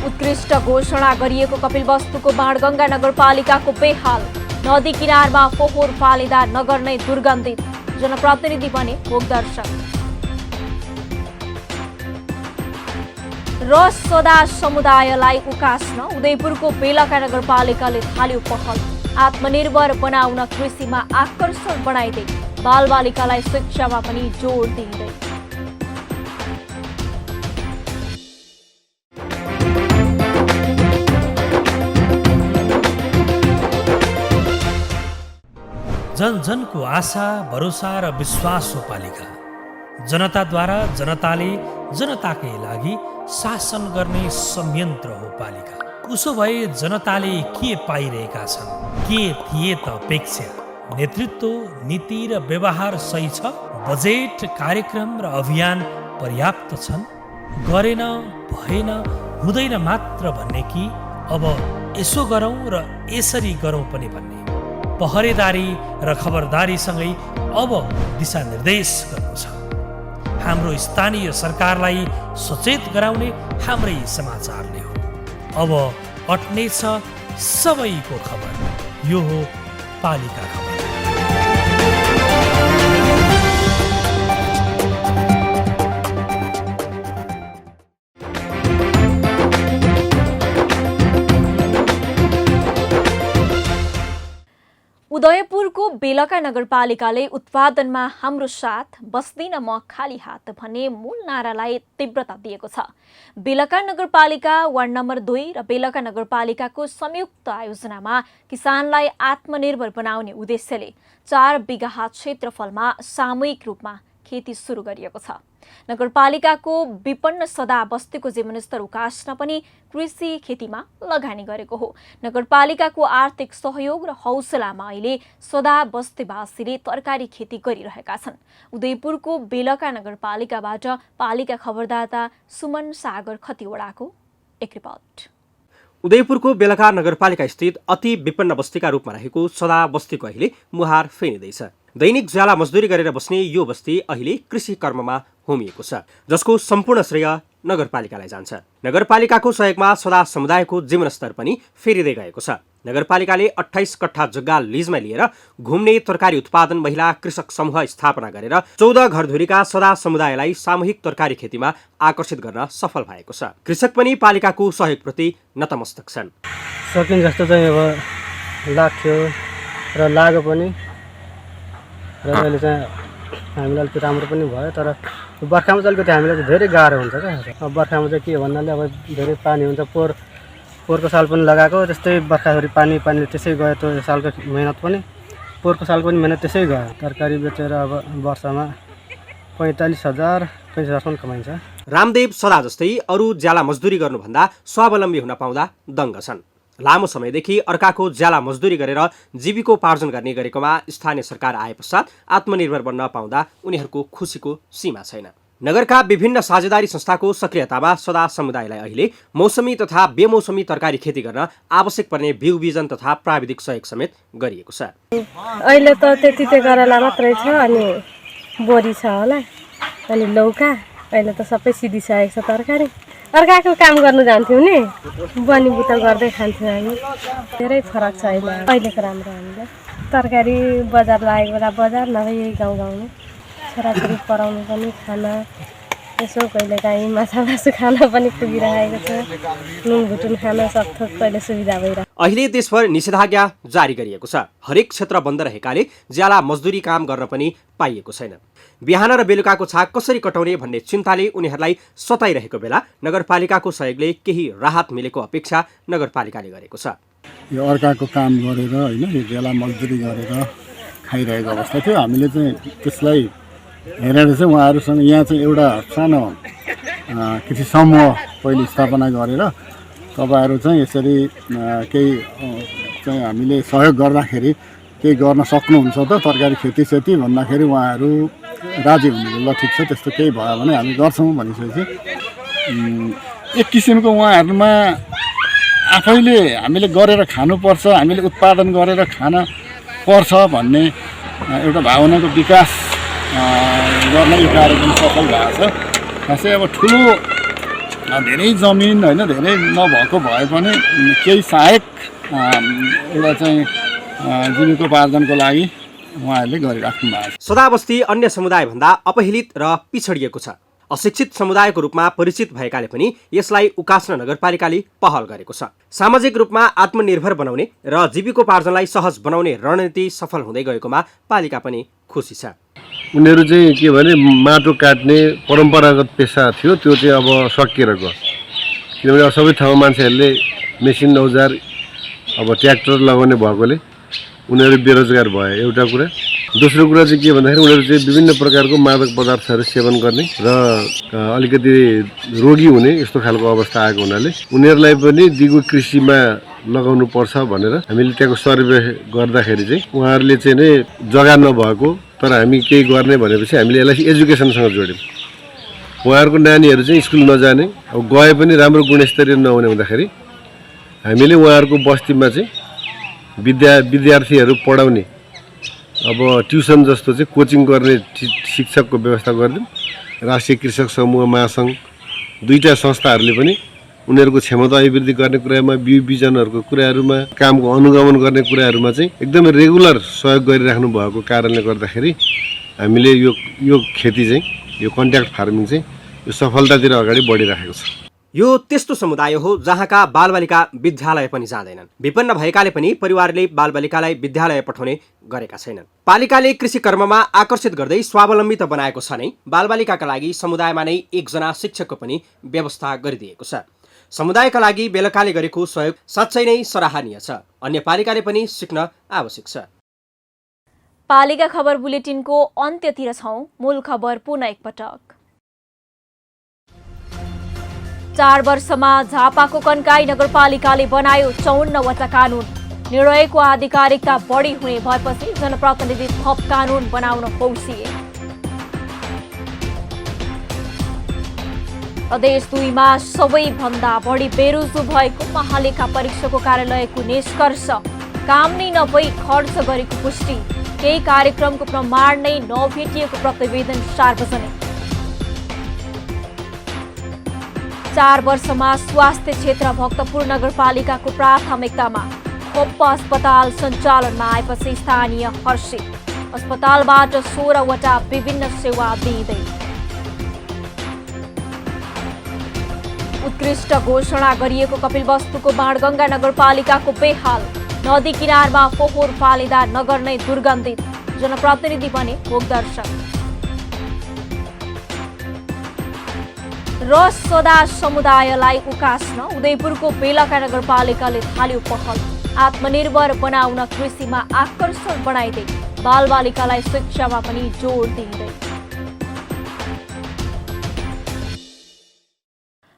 S1: उत्कृष्ट घोषणा गरिएको कपिलवस्तुको बाणगङ्गा नगरपालिकाको बेहाल। नदी किनारमा फोहोर फालिँदा नगर नै दुर्गन्धित। जनप्रतिनिधि बने मुखदर्शक। र सदा समुदायलाई उकास्न उदयपुरको बेलका नगरपालिकाले थाल्यो पहल। आत्मनिर्भर बनाउन कृषिमा आकर्षण बनाइदै बालबालिकालाई शिक्षामा पनि जोड दिँदै।
S24: जन जनको आशा, भरोसा र विश्वास हो पालिका। जनताद्वारा जनताले जनताकै लागि शासन गर्ने संयन्त्र हो पालिका। उसो भए जनताले के पाइरहेका छन्? के थिए त अपेक्षा? नेतृत्व, नीति र व्यवहार सही छ? बजेट, कार्यक्रम र अभियान पर्याप्त छन्? गरेन, भएन, हुँदैन मात्र भन्ने कि अब यसो गरौँ र यसरी गरौँ पनि भन्ने? पहरेदारी र खबरदारीसँगै अब दिशानिर्देश गर्नु छ। हाम्रो स्थानीय सरकारलाई सचेत गराउने हाम्रै समाचारले हो। अब अट्नेछ सबैको खबर। यो हो पालिका खबर।
S1: उदयपुरको बेलका नगरपालिकाले उत्पादनमा हाम्रो साथ बस्दिन म खाली हात भन्ने मूल नारालाई तीव्रता दिएको छ। बेलका नगरपालिका वार्ड नम्बर 2 र बेलका नगरपालिकाको संयुक्त आयोजनामा किसानलाई आत्मनिर्भर बनाउने उद्देश्यले 4 बिघा क्षेत्रफलमा सामूहिक रूपमा खेती सुरु गरिएको छ। नगरपालिकाको विपन्न सदा बस्तीको जीवनस्तर उकास्न पनि कृषि खेतीमा लगानी गरेको हो। नगरपालिकाको आर्थिक सहयोग र हौसलामा अहिले सदा बस्तीवासीले तरकारी खेती गरिरहेका छन्। उदयपुरको बेलका नगरपालिकाबाट पालिका खबरदाता सुमन सागर खतिवडाको एक रिपोर्ट।
S2: उदयपुरको बेलका नगरपालिका स्थित अति विपन्न बस्तीका रूपमा रहेको सदा बस्तीको अहिले मुहार फेरिँदैछ। दैनिक ज्याला मजदुरी गरेर बस्ने यो बस्ती अहिले कृषि कर्ममा होमिएको छ, जसको सम्पूर्ण श्रेय नगरपालिकालाई जान्छ। नगरपालिकाको सहयोगमा सदा समुदायको जीवनस्तर पनि फेरिँदै गएको छ। नगरपालिकाले 28 कट्ठा जग्गा लिजमा लिएर घुम्ने तरकारी उत्पादन महिला कृषक समूह स्थापना गरेर 14 घरधुरीका सदा समुदायलाई सामूहिक तरकारी खेतीमा आकर्षित गर्न सफल भएको छ। कृषक पनि पालिकाको सहयोगप्रति नतमस्तक छन्।
S5: सकिन जस्तो चाहिँ अब लाग्थ्यो र लाग्यो पनि र अहिले चाहिँ हामीलाई अलिकति राम्रो पनि भयो। तर बर्खामा चाहिँ अलिकति हामीलाई चाहिँ धेरै गाह्रो हुन्छ क्या। अब बर्खामा चाहिँ के भन्नाले अब धेरै पानी हुन्छ। पोहोरको साल पनि लगाएको त्यस्तै बर्खाभरि पानीले त्यसै गयो। त्यो सालको मेहनत पनि पोहोरको साल पनि मेहनत त्यसै गयो। तरकारी बेचेर अब वर्षमा 45,000-50,000 कमाइन्छ।
S2: रामदेव सदा जस्तै अरू ज्याला मजदुरी गर्नुभन्दा स्वावलम्बी हुन पाउँदा दङ्ग छन्। लामो समयदेखि अर्काको ज्याला मजदुरी गरेर जीविकोपार्जन गर्ने गरेकोमा स्थानीय सरकार आए पश्चात आत्मनिर्भर बन्न पाउँदा उनीहरूको खुसीको सीमा छैन। नगरका विभिन्न साझेदारी संस्थाको सक्रियतामा सदा समुदायलाई अहिले मौसमी तथा बेमौसमी तरकारी खेती गर्न आवश्यक पर्ने बिउ बिजन तथा प्राविधिक सहयोग समेत गरिएको छ।
S7: अहिले त त्यति गरला मात्रै छ, अनि बोरी छ होला, अनि लौका। अहिले त सबै सिधिसकेको छ। तरकारी अर्काको काम गर्नु जान्थ्यौँ नि, बनी बुता गर्दै खान्थ्यौँ हामी। धेरै फरक छ अहिलेको राम्रो। हामीलाई तरकारी बजार लागेको बेला बजार, नभए यही गाउँमा छोराछोरी पढाउनु पनि खाना, यसो कहिलेकाहीँ माछा मासु खाना पनि पुगिरहेको छ। नुन भुटुन खान सबथोक पहिले सुविधा भइरहेको।
S2: अहिले देशभर निषेधाज्ञा जारी गरिएको छ। हरेक क्षेत्र बन्द रहेकाले ज्याला मजदुरी काम गर्न पनि पाइएको छैन। बिहान र बेलुकाको छाक कसरी कटाउने भन्ने चिन्ताले उनीहरूलाई सताइरहेको बेला नगरपालिकाको सहयोगले केही राहत मिलेको अपेक्षा नगरपालिकाले गरेको छ।
S20: यो अर्काको काम गरेर होइन, यो ज्याला मजदुरी गरेर खाइरहेको अवस्था थियो। हामीले चाहिँ त्यसलाई हेरेर चाहिँ उहाँहरूसँग यहाँ चाहिँ एउटा सानो कृषि समूह पहिले स्थापना गरेर तपाईँहरू चाहिँ यसरी केही चाहिँ हामीले सहयोग गर्दाखेरि केही गर्न सक्नुहुन्छ त तरकारी खेती सेती भन्दाखेरि उहाँहरू राजी हुनुहुन्छ। ल ठिक छ, त्यस्तो केही भयो भने हामी गर्छौँ भनिसकेपछि एक किसिमको उहाँहरूमा आफैले हामीले गरेर खानुपर्छ, हामीले उत्पादन गरेर खान पर्छ भन्ने एउटा भावनाको विकास गर्न यो कार्यक्रम सफल भएको छ। खासै अब ठुलो धेरै जमिन होइन, धेरै नभएको भए पनि केही सहायक एउटा चाहिँ जीविकोपार्जनको लागि उहाँहरूले गरिराख्नु भएको छ।
S2: सदाबस्ती अन्य समुदायभन्दा अपहेलित र पिछडिएको छ। अशिक्षित समुदायको रूपमा परिचित भएकाले पनि यसलाई उकास्न नगरपालिकाले पहल गरेको छ। सामाजिक रूपमा आत्मनिर्भर बनाउने र जीविकोपार्जनलाई सहज बनाउने रणनीति सफल हुँदै गएकोमा पालिका पनि खुसी छ।
S8: उनीहरू चाहिँ के भने माटो काट्ने परम्परागत पेसा थियो, त्यो चाहिँ अब सकिएर गयो। किनभने अब सबै ठाउँमा मान्छेहरूले मेसिन औजार अब ट्र्याक्टर लगाउने भएकोले उनीहरू बेरोजगार भए एउटा कुरा। दोस्रो कुरा चाहिँ के भन्दाखेरि उनीहरू चाहिँ विभिन्न प्रकारको मादक पदार्थहरू सेवन गर्ने र अलिकति रोगी हुने यस्तो खालको अवस्था आएको हुनाले उनीहरूलाई पनि दिगो कृषिमा लगाउनु पर्छ भनेर हामीले त्यहाँको सर्वे गर्दाखेरि चाहिँ उहाँहरूले चाहिँ नै जग्गा नभएको तर हामी केही गर्ने भनेपछि हामीले यसलाई एजुकेसनसँग जोड्यौँ। उहाँहरूको नानीहरू चाहिँ स्कुल नजाने, अब गए पनि राम्रो गुणस्तरीय नहुने हुँदाखेरि हामीले उहाँहरूको बस्तीमा चाहिँ विद्यार्थीहरू पढाउने अब ट्युसन जस्तो चाहिँ कोचिङ गर्ने शिक्षकको व्यवस्था गरिदिउँ। राष्ट्रिय कृषक समूह महासङ्घ दुईटा संस्थाहरूले पनि उनीहरूको क्षमता अभिवृद्धि गर्ने कुरामा, बिउ बिजनहरूको कुराहरूमा, कामको अनुगमन गर्ने कुराहरूमा चाहिँ एकदमै रेगुलर सहयोग गरिराख्नु भएको कारणले गर्दाखेरि हामीले यो खेती चाहिँ, यो कन्ट्याक्ट फार्मिङ चाहिँ यो सफलतातिर अगाडि बढिरहेको छ।
S2: यो त्यस्तो समुदाय हो जहाँका बालबालिका विद्यालय पनि जाँदैनन्। विपन्न भएकाले पनि परिवारले बालबालिकालाई विद्यालय पठाउने गरेका छैनन्। पालिकाले कृषि कर्ममा आकर्षित गर्दै स्वावलम्बी त बनाएको छ नै, बालबालिकाका लागि समुदायमा नै एकजना शिक्षकको पनि व्यवस्था गरिदिएको छ। समुदायका लागि बेलुकाले गरेको सहयोग साँच्चै नै सराहनीय छ। अन्य पालिकाले पनि सिक्न आवश्यक छ।
S1: पालिका खबर बुलेटिनको अन्त्यतिर छौं। मूल खबर पुनः एकपटक। 4 वर्षमा झापाको कन्काई नगरपालिकाले बनायो 54वटा कानून। निर्णयको आधिकारिकता बढी हुने भएपछि जनप्रतिनिधि थप कानून बनाउन हौसिए। प्रदेश 2 मा सबैभन्दा बढी बेरोजगार भएको महालेखा परीक्षकको कार्यालयको निष्कर्ष। काम नै नभई खर्च गरेको पुष्टि। केही कार्यक्रमको प्रमाण नै नभेटिएको प्रतिवेदन सार्वजनिक। 4 वर्षमा स्वास्थ्य क्षेत्र भक्तपुर नगरपालिकाको प्राथमिकतामा। खोप अस्पताल सञ्चालनमा आएपछि स्थानीय हर्षित। अस्पतालबाट 16वटा विभिन्न सेवा दिँदै। उत्कृष्ट घोषणा गरिएको कपिलवस्तुको बाणगङ्गा नगरपालिकाको बेहाल। नदी किनारमा फोहोर फालिँदा नगर नै दुर्गन्धित। जनप्रतिनिधि बने भोगदर्शक। र सदा समुदायलाई उकास्न उदयपुरको बेलका नगरपालिकाले थाल्यो पहल। आत्मनिर्भर बनाउन कृषिमा आकर्षण बनाइदै बालबालिकालाई शिक्षामा पनि जोड दिँदै।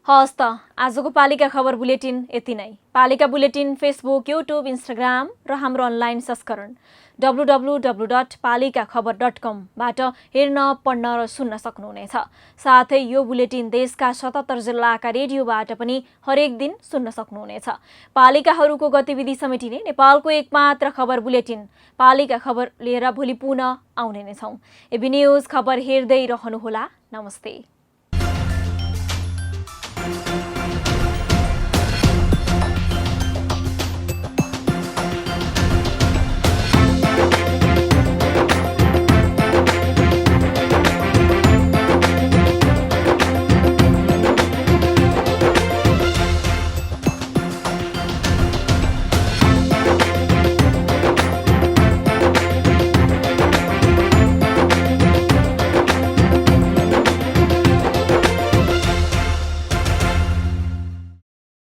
S1: हस् त आजको पालिका खबर बुलेटिन यति नै। पालिका बुलेटिन फेसबुक, युट्युब, इन्स्टाग्राम र हाम्रो अनलाइन संस्करण www.palikakhbar.com बाट हेर्न, पढ्न र सुन्न सक्नुहुनेछ। साथै यो बुलेटिन देशका 77 जिल्लाका रेडियोबाट पनि हरेक दिन सुन्न सक्नुहुनेछ। पालिकाहरूको गतिविधि समेटिने नेपालको एकमात्र खबर बुलेटिन पालिका खबर लिएर भोलि पुनः आउने नै छौं। एबी न्यूज खबर हेर्दै रहनुहोला। नमस्ते।